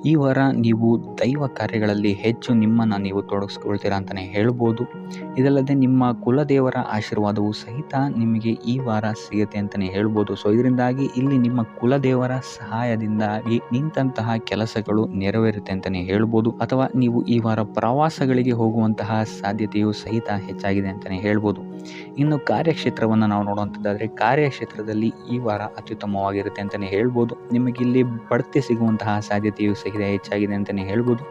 ಈ ವಾರ ನೀವು ದೈವ ಕಾರ್ಯಗಳಲ್ಲಿ ಹೆಚ್ಚು ನಿಮ್ಮನ್ನು ನೀವು ತೊಡಗಿಸ್ಕೊಳ್ತೀರಾ ಅಂತಲೇ ಹೇಳ್ಬೋದು. ಇದಲ್ಲದೆ ನಿಮ್ಮ ಕುಲದೇವರ ಆಶೀರ್ವಾದವು ಸಹಿತ ನಿಮಗೆ ಈ ವಾರ ಸಿಗುತ್ತೆ ಅಂತಲೇ ಹೇಳ್ಬೋದು. ಸೊ ಇದರಿಂದಾಗಿ ಇಲ್ಲಿ ನಿಮ್ಮ ಕುಲದೇವರ ಸಹಾಯದಿಂದಾಗಿ ನಿಂತಹ ಕೆಲಸಗಳು ನೆರವೇರುತ್ತೆ ಅಂತಲೇ ಹೇಳ್ಬೋದು. ಅಥವಾ ನೀವು ಈ ವಾರ ಪ್ರವಾಸಗಳಿಗೆ ಹೋಗುವಂತಹ ಸಾಧ್ಯತೆಯು ಸಹಿತ ಹೆಚ್ಚಾಗಿದೆ ಅಂತಲೇ ಹೇಳ್ಬೋದು. ಇನ್ನು ಕಾರ್ಯಕ್ಷೇತ್ರವನ್ನು ನಾವು ನೋಡುವಂಥದ್ದಾದರೆ ಕಾರ್ಯಕ್ಷೇತ್ರದಲ್ಲಿ ಈ ವಾರ ಅತ್ಯುತ್ತಮವಾಗಿರುತ್ತೆ ಅಂತಲೇ ಹೇಳ್ಬೋದು. ನಿಮಗೆ ಇಲ್ಲಿ ಬಡ್ತಿ ಸಿಗುವಂತಹ ಸಾಧ್ಯತೆಯು ಸಹಿತ ಹೆಚ್ಚಾಗಿದೆ ಅಂತಲೇ ಹೇಳ್ಬೋದು.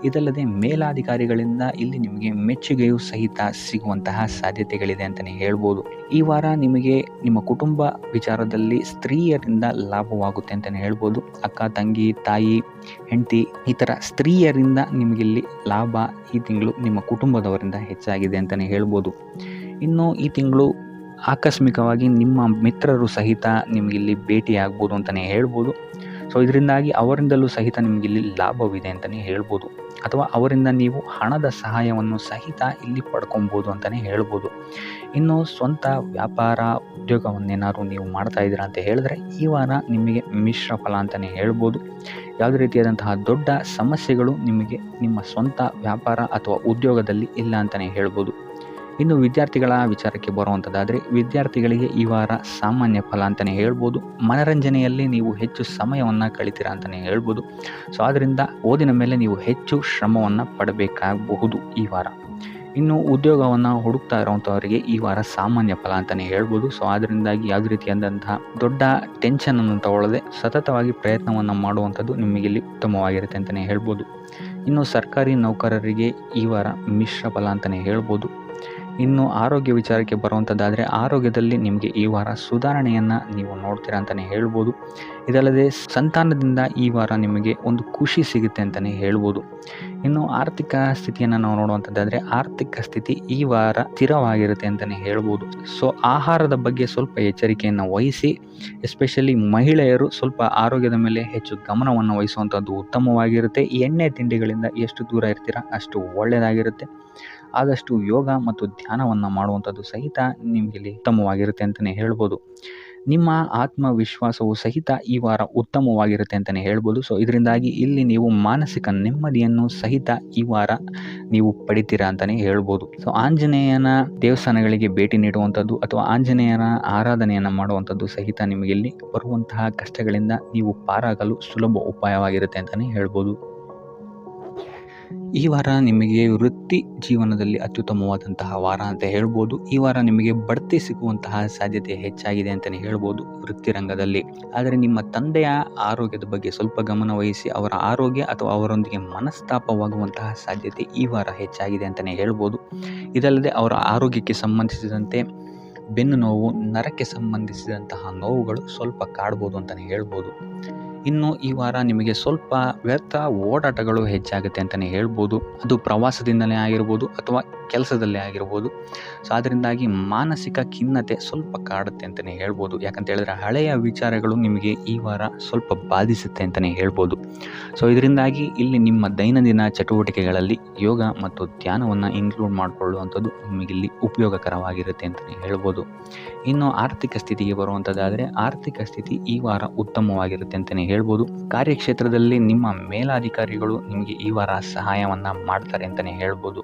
ಇದಲ್ಲದೆ ಮೇಲಾಧಿಕಾರಿಗಳಿಂದ ಇಲ್ಲಿ ನಿಮಗೆ ಮೆಚ್ಚುಗೆಯು ಸಹಿತ ಸಿಗುವಂತಹ ಸಾಧ್ಯತೆಗಳಿದೆ ಅಂತಲೇ ಹೇಳ್ಬೋದು. ಈ ವಾರ ನಿಮಗೆ ನಿಮ್ಮ ಕುಟುಂಬ ವಿಚಾರದಲ್ಲಿ ಸ್ತ್ರೀಯರಿಂದ ಲಾಭವಾಗುತ್ತೆ ಅಂತಲೇ ಹೇಳ್ಬೋದು. ಅಕ್ಕ, ತಂಗಿ, ತಾಯಿ, ಹೆಂಡತಿ ಈ ಥರ ಸ್ತ್ರೀಯರಿಂದ ನಿಮಗಿಲ್ಲಿ ಲಾಭ ಈ ತಿಂಗಳು ನಿಮ್ಮ ಕುಟುಂಬದವರಿಂದ ಹೆಚ್ಚಾಗಿದೆ ಅಂತಲೇ ಹೇಳ್ಬೋದು. ಇನ್ನು ಈ ತಿಂಗಳು ಆಕಸ್ಮಿಕವಾಗಿ ನಿಮ್ಮ ಮಿತ್ರರು ಸಹಿತ ನಿಮಗಿಲ್ಲಿ ಭೇಟಿಯಾಗ್ಬೋದು ಅಂತಲೇ ಹೇಳ್ಬೋದು. ಸೊ ಇದರಿಂದಾಗಿ ಅವರಿಂದಲೂ ಸಹಿತ ನಿಮಗಿಲ್ಲಿ ಲಾಭವಿದೆ ಅಂತಲೇ ಹೇಳ್ಬೋದು. ಅಥವಾ ಅವರಿಂದ ನೀವು ಹಣದ ಸಹಾಯವನ್ನು ಸಹಿತ ಇಲ್ಲಿ ಪಡ್ಕೊಬೋದು ಅಂತಲೇ ಹೇಳ್ಬೋದು. ಇನ್ನು ಸ್ವಂತ ವ್ಯಾಪಾರ ಉದ್ಯೋಗವನ್ನೇನಾದ್ರು ನೀವು ಮಾಡ್ತಾ ಇದ್ದೀರಾ ಅಂತ ಹೇಳಿದ್ರೆ ಈ ವಾರ ನಿಮಗೆ ಮಿಶ್ರ ಫಲ ಅಂತಲೇ ಹೇಳ್ಬೋದು. ಯಾವುದೇ ರೀತಿಯಾದಂತಹ ದೊಡ್ಡ ಸಮಸ್ಯೆಗಳು ನಿಮಗೆ ನಿಮ್ಮ ಸ್ವಂತ ವ್ಯಾಪಾರ ಅಥವಾ ಉದ್ಯೋಗದಲ್ಲಿ ಇಲ್ಲ ಅಂತಲೇ ಹೇಳ್ಬೋದು. ಇನ್ನು ವಿದ್ಯಾರ್ಥಿಗಳ ವಿಚಾರಕ್ಕೆ ಬರುವಂಥದ್ದಾದರೆ ವಿದ್ಯಾರ್ಥಿಗಳಿಗೆ ಈ ವಾರ ಸಾಮಾನ್ಯ ಫಲ ಅಂತಲೇ ಹೇಳ್ಬೋದು. ಮನರಂಜನೆಯಲ್ಲಿ ನೀವು ಹೆಚ್ಚು ಸಮಯವನ್ನು ಕಳಿತೀರಾ ಅಂತಲೇ ಹೇಳ್ಬೋದು. ಸೊ ಆದ್ದರಿಂದ ಓದಿನ ಮೇಲೆ ನೀವು ಹೆಚ್ಚು ಶ್ರಮವನ್ನು ಪಡಬೇಕಾಗಬಹುದು ಈ ವಾರ. ಇನ್ನು ಉದ್ಯೋಗವನ್ನು ಹುಡುಕ್ತಾ ಇರೋವಂಥವರಿಗೆ ಈ ವಾರ ಸಾಮಾನ್ಯ ಫಲ ಅಂತಲೇ ಹೇಳ್ಬೋದು. ಸೊ ಅದರಿಂದಾಗಿ ಯಾವುದೇ ರೀತಿಯಾದಂತಹ ದೊಡ್ಡ ಟೆನ್ಷನನ್ನು ತಗೊಳ್ಳದೆ ಸತತವಾಗಿ ಪ್ರಯತ್ನವನ್ನು ಮಾಡುವಂಥದ್ದು ನಿಮಗಿಲ್ಲಿ ಉತ್ತಮವಾಗಿರುತ್ತೆ ಅಂತಲೇ ಹೇಳ್ಬೋದು. ಇನ್ನು ಸರ್ಕಾರಿ ನೌಕರರಿಗೆ ಈ ವಾರ ಮಿಶ್ರ ಫಲ ಅಂತಲೇ ಹೇಳ್ಬೋದು. ಇನ್ನು ಆರೋಗ್ಯ ವಿಚಾರಕ್ಕೆ ಬರುವಂಥದ್ದಾದರೆ ಆರೋಗ್ಯದಲ್ಲಿ ನಿಮಗೆ ಈ ವಾರ ಸುಧಾರಣೆಯನ್ನು ನೀವು ನೋಡ್ತೀರಾ ಅಂತಲೇ ಹೇಳ್ಬೋದು. ಇದಲ್ಲದೆ ಸಂತಾನದಿಂದ ಈ ವಾರ ನಿಮಗೆ ಒಂದು ಖುಷಿ ಸಿಗುತ್ತೆ ಅಂತಲೇ ಹೇಳ್ಬೋದು. ಇನ್ನು ಆರ್ಥಿಕ ಸ್ಥಿತಿಯನ್ನು ನಾವು ನೋಡುವಂಥದ್ದಾದರೆ ಆರ್ಥಿಕ ಸ್ಥಿತಿ ಈ ವಾರ ಸ್ಥಿರವಾಗಿರುತ್ತೆ ಅಂತಲೇ ಹೇಳ್ಬೋದು. ಸೊ ಆಹಾರದ ಬಗ್ಗೆ ಸ್ವಲ್ಪ ಎಚ್ಚರಿಕೆಯನ್ನು ವಹಿಸಿ, ಎಸ್ಪೆಷಲಿ ಮಹಿಳೆಯರು ಸ್ವಲ್ಪ ಆರೋಗ್ಯದ ಮೇಲೆ ಹೆಚ್ಚು ಗಮನವನ್ನು ವಹಿಸುವಂಥದ್ದು ಉತ್ತಮವಾಗಿರುತ್ತೆ. ಎಣ್ಣೆ ತಿಂಡಿಗಳಿಂದ ಎಷ್ಟು ದೂರ ಇರ್ತೀರಾ ಅಷ್ಟು ಒಳ್ಳೆಯದಾಗಿರುತ್ತೆ. ಆದಷ್ಟು ಯೋಗ ಮತ್ತು ಧ್ಯಾನವನ್ನು ಮಾಡುವಂಥದ್ದು ಸಹಿತ ನಿಮಗಿಲ್ಲಿ ಉತ್ತಮವಾಗಿರುತ್ತೆ ಅಂತಲೇ ಹೇಳ್ಬೋದು. ನಿಮ್ಮ ಆತ್ಮವಿಶ್ವಾಸವು ಸಹಿತ ಈ ವಾರ ಉತ್ತಮವಾಗಿರುತ್ತೆ ಅಂತಲೇ ಹೇಳ್ಬೋದು. ಸೊ ಇದರಿಂದಾಗಿ ಇಲ್ಲಿ ನೀವು ಮಾನಸಿಕ ನೆಮ್ಮದಿಯನ್ನು ಸಹಿತ ಈ ವಾರ ನೀವು ಪಡಿತೀರಾ ಅಂತಲೇ ಹೇಳ್ಬೋದು. ಸೊ ಆಂಜನೇಯನ ದೇವಸ್ಥಾನಗಳಿಗೆ ಭೇಟಿ ನೀಡುವಂಥದ್ದು ಅಥವಾ ಆಂಜನೇಯನ ಆರಾಧನೆಯನ್ನು ಮಾಡುವಂಥದ್ದು ಸಹಿತ ನಿಮಗಿಲ್ಲಿ ಬರುವಂತಹ ಕಷ್ಟಗಳಿಂದ ನೀವು ಪಾರಾಗಲು ಸುಲಭ ಉಪಾಯವಾಗಿರುತ್ತೆ ಅಂತಲೇ ಹೇಳ್ಬೋದು. ಈ ವಾರ ನಿಮಗೆ ವೃತ್ತಿ ಜೀವನದಲ್ಲಿ ಅತ್ಯುತ್ತಮವಾದಂತಹ ವಾರ ಅಂತ ಹೇಳ್ಬೋದು. ಈ ವಾರ ನಿಮಗೆ ಬಡ್ತಿ ಸಿಗುವಂತಹ ಸಾಧ್ಯತೆ ಹೆಚ್ಚಾಗಿದೆ ಅಂತಲೇ ಹೇಳ್ಬೋದು ವೃತ್ತಿ ರಂಗದಲ್ಲಿ. ಆದರೆ ನಿಮ್ಮ ತಂದೆಯ ಆರೋಗ್ಯದ ಬಗ್ಗೆ ಸ್ವಲ್ಪ ಗಮನ ವಹಿಸಿ ಅವರ ಆರೋಗ್ಯ ಅಥವಾ ಅವರೊಂದಿಗೆ ಮನಸ್ತಾಪವಾಗುವಂತಹ ಸಾಧ್ಯತೆ ಈ ವಾರ ಹೆಚ್ಚಾಗಿದೆ ಅಂತಲೇ ಹೇಳ್ಬೋದು. ಇದಲ್ಲದೆ ಅವರ ಆರೋಗ್ಯಕ್ಕೆ ಸಂಬಂಧಿಸಿದಂತೆ ಬೆನ್ನು ನೋವು, ನರಕ್ಕೆ ಸಂಬಂಧಿಸಿದಂತಹ ನೋವುಗಳು ಸ್ವಲ್ಪ ಕಾಡ್ಬೋದು ಅಂತಲೇ ಹೇಳ್ಬೋದು. ಇನ್ನು ಈ ವಾರ ನಿಮಗೆ ಸ್ವಲ್ಪ ವ್ಯರ್ಥ ಓಡಾಟಗಳು ಹೆಚ್ಚಾಗುತ್ತೆ ಅಂತಲೇ ಹೇಳ್ಬೋದು. ಅದು ಪ್ರವಾಸದಿಂದಲೇ ಆಗಿರ್ಬೋದು ಅಥವಾ ಕೆಲಸದಲ್ಲೇ ಆಗಿರ್ಬೋದು. ಸೊ ಅದರಿಂದಾಗಿ ಮಾನಸಿಕ ಖಿನ್ನತೆ ಸ್ವಲ್ಪ ಕಾಡುತ್ತೆ ಅಂತಲೇ ಹೇಳ್ಬೋದು. ಯಾಕಂತ ಹೇಳಿದ್ರೆ ಹಳೆಯ ವಿಚಾರಗಳು ನಿಮಗೆ ಈ ವಾರ ಸ್ವಲ್ಪ ಬಾಧಿಸುತ್ತೆ ಅಂತಲೇ ಹೇಳ್ಬೋದು. ಸೊ ಇದರಿಂದಾಗಿ ಇಲ್ಲಿ ನಿಮ್ಮ ದೈನಂದಿನ ಚಟುವಟಿಕೆಗಳಲ್ಲಿ ಯೋಗ ಮತ್ತು ಧ್ಯಾನವನ್ನು ಇನ್ಕ್ಲೂಡ್ ಮಾಡಿಕೊಳ್ಳುವಂಥದ್ದು ನಿಮಗಿಲ್ಲಿ ಉಪಯೋಗಕರವಾಗಿರುತ್ತೆ ಅಂತಲೇ ಹೇಳ್ಬೋದು. ಇನ್ನು ಆರ್ಥಿಕ ಸ್ಥಿತಿಗೆ ಬರುವಂಥದ್ದಾದರೆ ಆರ್ಥಿಕ ಸ್ಥಿತಿ ಈ ವಾರ ಉತ್ತಮವಾಗಿರುತ್ತೆ ಅಂತಲೇ ಹೇಳ್ಬೋದು. ಕಾರ್ಯಕ್ಷೇತ್ರದಲ್ಲಿ ನಿಮ್ಮ ಮೇಲಾಧಿಕಾರಿಗಳು ನಿಮಗೆ ಈ ವಾರ ಸಹಾಯವನ್ನು ಮಾಡ್ತಾರೆ ಅಂತಲೇ ಹೇಳ್ಬೋದು.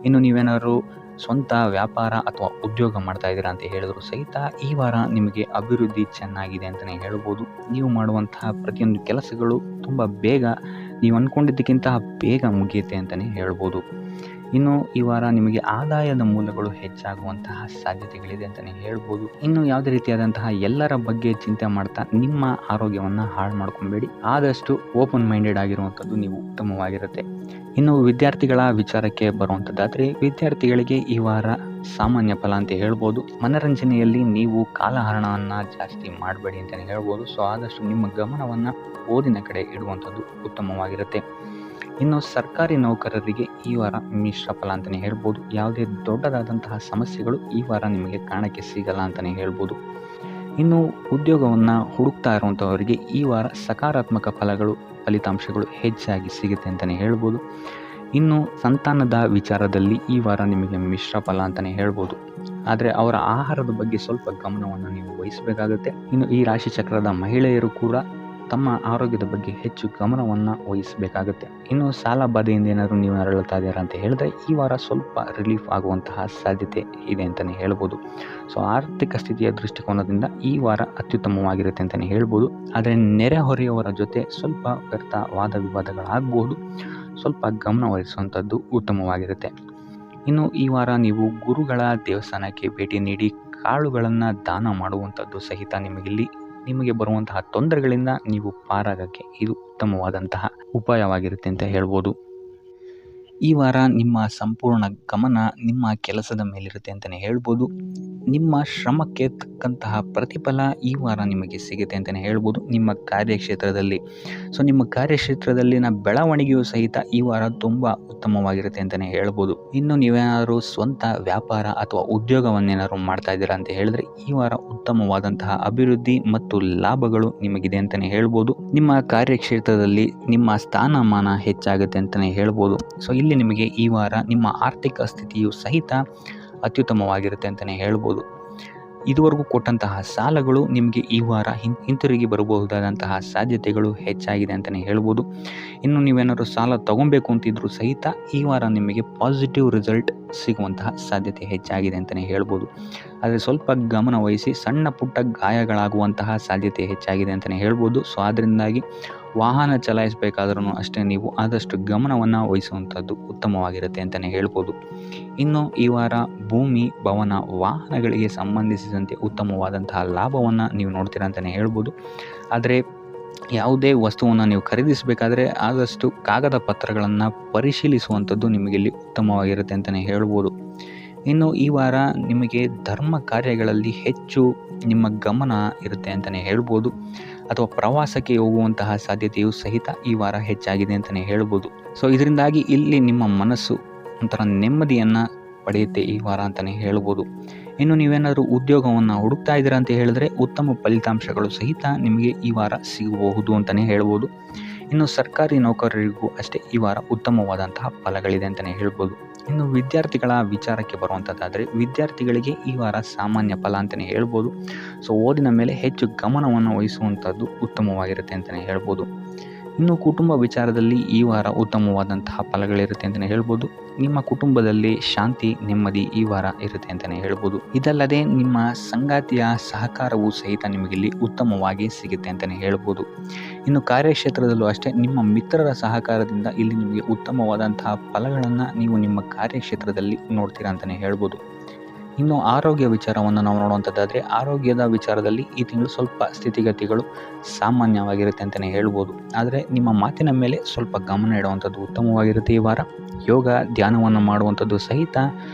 ಇನ್ನು ನೀವೇನಾದ್ರು ಸ್ವಂತ ವ್ಯಾಪಾರ ಅಥವಾ ಉದ್ಯೋಗ ಮಾಡ್ತಾ ಇದ್ದೀರಾ ಅಂತ ಹೇಳಿದ್ರು ಸಹಿತ ಈ ವಾರ ನಿಮಗೆ ಅಭಿವೃದ್ಧಿ ಚೆನ್ನಾಗಿದೆ ಅಂತಲೇ ಹೇಳ್ಬೋದು. ನೀವು ಮಾಡುವಂತಹ ಪ್ರತಿಯೊಂದು ಕೆಲಸಗಳು ತುಂಬ ಬೇಗ ನೀವು ಅಂದ್ಕೊಂಡಿದ್ದಕ್ಕಿಂತ ಬೇಗ ಮುಗಿಯುತ್ತೆ ಅಂತಲೇ ಹೇಳ್ಬೋದು. ಇನ್ನು ಈ ವಾರ ನಿಮಗೆ ಆದಾಯದ ಮೂಲಗಳು ಹೆಚ್ಚಾಗುವಂತಹ ಸಾಧ್ಯತೆಗಳಿದೆ ಅಂತಲೇ ಹೇಳ್ಬೋದು. ಇನ್ನು ಯಾವುದೇ ರೀತಿಯಾದಂತಹ ಎಲ್ಲರ ಬಗ್ಗೆ ಚಿಂತೆ ಮಾಡ್ತಾ ನಿಮ್ಮ ಆರೋಗ್ಯವನ್ನು ಹಾಳು ಮಾಡ್ಕೊಬೇಡಿ. ಆದಷ್ಟು ಓಪನ್ ಮೈಂಡೆಡ್ ಆಗಿರುವಂಥದ್ದು ನೀವು ಉತ್ತಮವಾಗಿರುತ್ತೆ. ಇನ್ನು ವಿದ್ಯಾರ್ಥಿಗಳ ವಿಚಾರಕ್ಕೆ ಬರುವಂಥದ್ದಾದರೆ ವಿದ್ಯಾರ್ಥಿಗಳಿಗೆ ಈ ವಾರ ಸಾಮಾನ್ಯ ಫಲ ಅಂತ ಹೇಳ್ಬೋದು. ಮನರಂಜನೆಯಲ್ಲಿ ನೀವು ಕಾಲಹರಣವನ್ನು ಜಾಸ್ತಿ ಮಾಡಬೇಡಿ ಅಂತಲೇ ಹೇಳ್ಬೋದು. ಸೊ ಆದಷ್ಟು ನಿಮ್ಮ ಗಮನವನ್ನು ಓದಿನ ಕಡೆ ಇಡುವಂಥದ್ದು ಉತ್ತಮವಾಗಿರುತ್ತೆ. ಇನ್ನು ಸರ್ಕಾರಿ ನೌಕರರಿಗೆ ಈ ವಾರ ಮಿಶ್ರ ಫಲ ಅಂತಲೇ ಹೇಳ್ಬೋದು. ಯಾವುದೇ ದೊಡ್ಡದಾದಂತಹ ಸಮಸ್ಯೆಗಳು ಈ ವಾರ ನಿಮಗೆ ಕಾಣಕ್ಕೆ ಸಿಗಲ್ಲ ಅಂತಲೇ ಹೇಳ್ಬೋದು. ಇನ್ನು ಉದ್ಯೋಗವನ್ನು ಹುಡುಕ್ತಾ ಇರುವಂಥವರಿಗೆ ಈ ವಾರ ಸಕಾರಾತ್ಮಕ ಫಲಿತಾಂಶಗಳು ಹೆಚ್ಚಾಗಿ ಸಿಗುತ್ತೆ ಅಂತಲೇ ಹೇಳ್ಬೋದು. ಇನ್ನು ಸಂತಾನದ ವಿಚಾರದಲ್ಲಿ ಈ ವಾರ ನಿಮಗೆ ಮಿಶ್ರ ಫಲ ಅಂತಲೇ ಹೇಳ್ಬೋದು. ಆದರೆ ಅವರ ಆಹಾರದ ಬಗ್ಗೆ ಸ್ವಲ್ಪ ಗಮನವನ್ನು ನೀವು ವಹಿಸಬೇಕಾಗುತ್ತೆ. ಇನ್ನು ಈ ರಾಶಿ ಚಕ್ರದ ಮಹಿಳೆಯರು ಕೂಡ ತಮ್ಮ ಆರೋಗ್ಯದ ಬಗ್ಗೆ ಹೆಚ್ಚು ಗಮನವನ್ನು ವಹಿಸಬೇಕಾಗುತ್ತೆ. ಇನ್ನು ಸಾಲ ಬಾಧೆಯಿಂದ ಏನಾದರೂ ನೀವು ನರಳುತ್ತಾ ಇದ್ದೀರಾ ಅಂತ ಹೇಳಿದ್ರೆ ಈ ವಾರ ಸ್ವಲ್ಪ ರಿಲೀಫ್ ಆಗುವಂತಹ ಸಾಧ್ಯತೆ ಇದೆ ಅಂತಲೇ ಹೇಳ್ಬೋದು. ಸೊ ಆರ್ಥಿಕ ಸ್ಥಿತಿಯ ದೃಷ್ಟಿಕೋನದಿಂದ ಈ ವಾರ ಅತ್ಯುತ್ತಮವಾಗಿರುತ್ತೆ ಅಂತಲೇ ಹೇಳ್ಬೋದು. ಆದರೆ ನೆರೆಹೊರೆಯವರ ಜೊತೆ ಸ್ವಲ್ಪ ವ್ಯರ್ಥ ವಾದ ವಿವಾದಗಳಾಗಬಹುದು. ಸ್ವಲ್ಪ ಗಮನ ವಹಿಸುವಂಥದ್ದು ಉತ್ತಮವಾಗಿರುತ್ತೆ. ಇನ್ನು ಈ ವಾರ ನೀವು ಗುರುಗಳ ದೇವಸ್ಥಾನಕ್ಕೆ ಭೇಟಿ ನೀಡಿ ಕಾಳುಗಳನ್ನು ದಾನ ಮಾಡುವಂಥದ್ದು ಸಹಿತ ನಿಮಗೆ ಬರುವಂತಹ ತೊಂದರೆಗಳಿಂದ ನೀವು ಪಾರಾಗಕ್ಕೆ ಇದು ಉತ್ತಮವಾದಂತಹ ಉಪಾಯವಾಗಿರುತ್ತೆ ಅಂತ ಹೇಳ್ಬೋದು. ಈ ವಾರ ನಿಮ್ಮ ಸಂಪೂರ್ಣ ಗಮನ ನಿಮ್ಮ ಕೆಲಸದ ಮೇಲಿರುತ್ತೆ ಅಂತಲೇ ಹೇಳ್ಬೋದು. ನಿಮ್ಮ ಶ್ರಮಕ್ಕೆ ತಕ್ಕಂತಹ ಪ್ರತಿಫಲ ಈ ವಾರ ನಿಮಗೆ ಸಿಗುತ್ತೆ ಅಂತಲೇ ಹೇಳ್ಬೋದು ನಿಮ್ಮ ಕಾರ್ಯಕ್ಷೇತ್ರದಲ್ಲಿ. ಸೊ ನಿಮ್ಮ ಕಾರ್ಯಕ್ಷೇತ್ರದಲ್ಲಿನ ಬೆಳವಣಿಗೆಯೂ ಸಹಿತ ಈ ವಾರ ತುಂಬ ಉತ್ತಮವಾಗಿರುತ್ತೆ ಅಂತಲೇ ಹೇಳ್ಬೋದು. ಇನ್ನು ನೀವೇನಾದರೂ ಸ್ವಂತ ವ್ಯಾಪಾರ ಅಥವಾ ಉದ್ಯೋಗವನ್ನೇನಾದ್ರು ಮಾಡ್ತಾ ಇದ್ದೀರಾ ಅಂತ ಹೇಳಿದ್ರೆ ಈ ವಾರ ಉತ್ತಮವಾದಂತಹ ಅಭಿವೃದ್ಧಿ ಮತ್ತು ಲಾಭಗಳು ನಿಮಗಿದೆ ಅಂತಲೇ ಹೇಳ್ಬೋದು. ನಿಮ್ಮ ಕಾರ್ಯಕ್ಷೇತ್ರದಲ್ಲಿ ನಿಮ್ಮ ಸ್ಥಾನಮಾನ ಹೆಚ್ಚಾಗುತ್ತೆ ಅಂತಲೇ ಹೇಳ್ಬೋದು. ಸೊ ಇಲ್ಲಿ ನಿಮಗೆ ಈ ವಾರ ನಿಮ್ಮ ಆರ್ಥಿಕ ಸ್ಥಿತಿಯು ಸಹಿತ ಅತ್ಯುತ್ತಮವಾಗಿರುತ್ತೆ ಅಂತಲೇ ಹೇಳ್ಬೋದು. ಇದುವರೆಗೂ ಕೊಟ್ಟಂತಹ ಸಾಲಗಳು ನಿಮಗೆ ಈ ವಾರ ಹಿಂತಿರುಗಿ ಬರಬಹುದಾದಂತಹ ಸಾಧ್ಯತೆಗಳು ಹೆಚ್ಚಾಗಿದೆ ಅಂತಲೇ ಹೇಳ್ಬೋದು. ಇನ್ನು ನೀವೇನಾದರೂ ಸಾಲ ತಗೊಬೇಕು ಅಂತಿದ್ರು ಸಹಿತ ಈ ವಾರ ನಿಮಗೆ ಪಾಸಿಟಿವ್ ರಿಸಲ್ಟ್ ಸಿಗುವಂತಹ ಸಾಧ್ಯತೆ ಹೆಚ್ಚಾಗಿದೆ ಅಂತಲೇ ಹೇಳ್ಬೋದು. ಆದರೆ ಸ್ವಲ್ಪ ಗಮನ ವಹಿಸಿ ಸಣ್ಣ ಪುಟ್ಟ ಗಾಯಗಳಾಗುವಂತಹ ಸಾಧ್ಯತೆ ಹೆಚ್ಚಾಗಿದೆ ಅಂತಲೇ ಹೇಳ್ಬೋದು. ಸೊ ಅದರಿಂದಾಗಿ ವಾಹನ ಚಲಾಯಿಸಬೇಕಾದ್ರೂ ಅಷ್ಟೇ ನೀವು ಆದಷ್ಟು ಗಮನವನ್ನು ವಹಿಸುವಂಥದ್ದು ಉತ್ತಮವಾಗಿರುತ್ತೆ ಅಂತಲೇ ಹೇಳ್ಬೋದು. ಇನ್ನು ಈ ವಾರ ಭೂಮಿ, ಭವನ, ವಾಹನಗಳಿಗೆ ಸಂಬಂಧಿಸಿದಂತೆ ಉತ್ತಮವಾದಂತಹ ಲಾಭವನ್ನು ನೀವು ನೋಡ್ತೀರಾ ಅಂತಲೇ ಹೇಳ್ಬೋದು. ಆದರೆ ಯಾವುದೇ ವಸ್ತುವನ್ನು ನೀವು ಖರೀದಿಸಬೇಕಾದ್ರೆ ಆದಷ್ಟು ಕಾಗದ ಪತ್ರಗಳನ್ನು ಪರಿಶೀಲಿಸುವಂಥದ್ದು ನಿಮಗೆ ಇಲ್ಲಿ ಉತ್ತಮವಾಗಿರುತ್ತೆ ಅಂತಲೇ ಹೇಳ್ಬೋದು. ಇನ್ನು ಈ ವಾರ ನಿಮಗೆ ಧರ್ಮ ಕಾರ್ಯಗಳಲ್ಲಿ ಹೆಚ್ಚು ನಿಮ್ಮ ಗಮನ ಇರುತ್ತೆ ಅಂತಲೇ ಹೇಳ್ಬೋದು. ಅಥವಾ ಪ್ರವಾಸಕ್ಕೆ ಹೋಗುವಂತಹ ಸಾಧ್ಯತೆಯೂ ಸಹಿತ ಈ ವಾರ ಹೆಚ್ಚಾಗಿದೆ ಅಂತಲೇ ಹೇಳ್ಬೋದು. ಸೊ ಇದರಿಂದಾಗಿ ಇಲ್ಲಿ ನಿಮ್ಮ ಮನಸ್ಸು ಒಂಥರ ನೆಮ್ಮದಿಯನ್ನು ಪಡೆಯುತ್ತೆ ಈ ವಾರ ಅಂತಲೇ ಹೇಳ್ಬೋದು. ಇನ್ನು ನೀವೇನಾದರೂ ಉದ್ಯೋಗವನ್ನು ಹುಡುಕ್ತಾ ಇದ್ದೀರಾ ಅಂತ ಹೇಳಿದ್ರೆ ಉತ್ತಮ ಫಲಿತಾಂಶಗಳು ಸಹಿತ ನಿಮಗೆ ಈ ವಾರ ಸಿಗಬಹುದು ಅಂತಲೇ ಹೇಳ್ಬೋದು. ಇನ್ನು ಸರ್ಕಾರಿ ನೌಕರರಿಗೂ ಅಷ್ಟೇ ಈ ವಾರ ಉತ್ತಮವಾದಂತಹ ಫಲಗಳಿದೆ ಅಂತಲೇ ಹೇಳ್ಬೋದು. ಇನ್ನು ವಿದ್ಯಾರ್ಥಿಗಳ ವಿಚಾರಕ್ಕೆ ಬರುವಂಥದ್ದಾದರೆ ವಿದ್ಯಾರ್ಥಿಗಳಿಗೆ ಈ ವಾರ ಸಾಮಾನ್ಯ ಫಲ ಅಂತಲೇ ಹೇಳ್ಬೋದು. ಸೊ ಓದಿನ ಮೇಲೆ ಹೆಚ್ಚು ಗಮನವನ್ನು ವಹಿಸುವಂಥದ್ದು ಉತ್ತಮವಾಗಿರುತ್ತೆ ಅಂತಲೇ ಹೇಳ್ಬೋದು. ಇನ್ನು ಕುಟುಂಬ ವಿಚಾರದಲ್ಲಿ ಈ ವಾರ ಉತ್ತಮವಾದಂತಹ ಫಲಗಳಿರುತ್ತೆ ಅಂತಲೇ ಹೇಳ್ಬೋದು. ನಿಮ್ಮ ಕುಟುಂಬದಲ್ಲಿ ಶಾಂತಿ, ನೆಮ್ಮದಿ ಈ ವಾರ ಇರುತ್ತೆ ಅಂತಲೇ ಹೇಳ್ಬೋದು. ಇದಲ್ಲದೆ ನಿಮ್ಮ ಸಂಗಾತಿಯ ಸಹಕಾರವೂ ಸಹಿತ ನಿಮಗಿಲ್ಲಿ ಉತ್ತಮವಾಗಿ ಸಿಗುತ್ತೆ ಅಂತಲೇ ಹೇಳ್ಬೋದು. ಇನ್ನು ಕಾರ್ಯಕ್ಷೇತ್ರದಲ್ಲೂ ಅಷ್ಟೇ ನಿಮ್ಮ ಮಿತ್ರರ ಸಹಕಾರದಿಂದ ಇಲ್ಲಿ ನಿಮಗೆ ಉತ್ತಮವಾದಂತಹ ಫಲಗಳನ್ನು ನೀವು ನಿಮ್ಮ ಕಾರ್ಯಕ್ಷೇತ್ರದಲ್ಲಿ ನೋಡ್ತೀರಾ ಅಂತಲೇ ಹೇಳ್ಬೋದು. ಇನ್ನು ಆರೋಗ್ಯ ವಿಚಾರವನ್ನು ನಾವು ನೋಡುವಂಥದ್ದಾದರೆ ಆರೋಗ್ಯದ ವಿಚಾರದಲ್ಲಿ ಈ ತಿಂಗಳು ಸ್ವಲ್ಪ ಸ್ಥಿತಿಗತಿಗಳು ಸಾಮಾನ್ಯವಾಗಿರುತ್ತೆ ಅಂತಲೇ ಹೇಳ್ಬೋದು. ಆದರೆ ನಿಮ್ಮ ಮಾತಿನ ಮೇಲೆ ಸ್ವಲ್ಪ ಗಮನ ಇಡುವಂಥದ್ದು ಉತ್ತಮವಾಗಿರುತ್ತೆ ಈ ವಾರ. ಯೋಗ, ಧ್ಯಾನವನ್ನು ಮಾಡುವಂಥದ್ದು ಸಹಿತ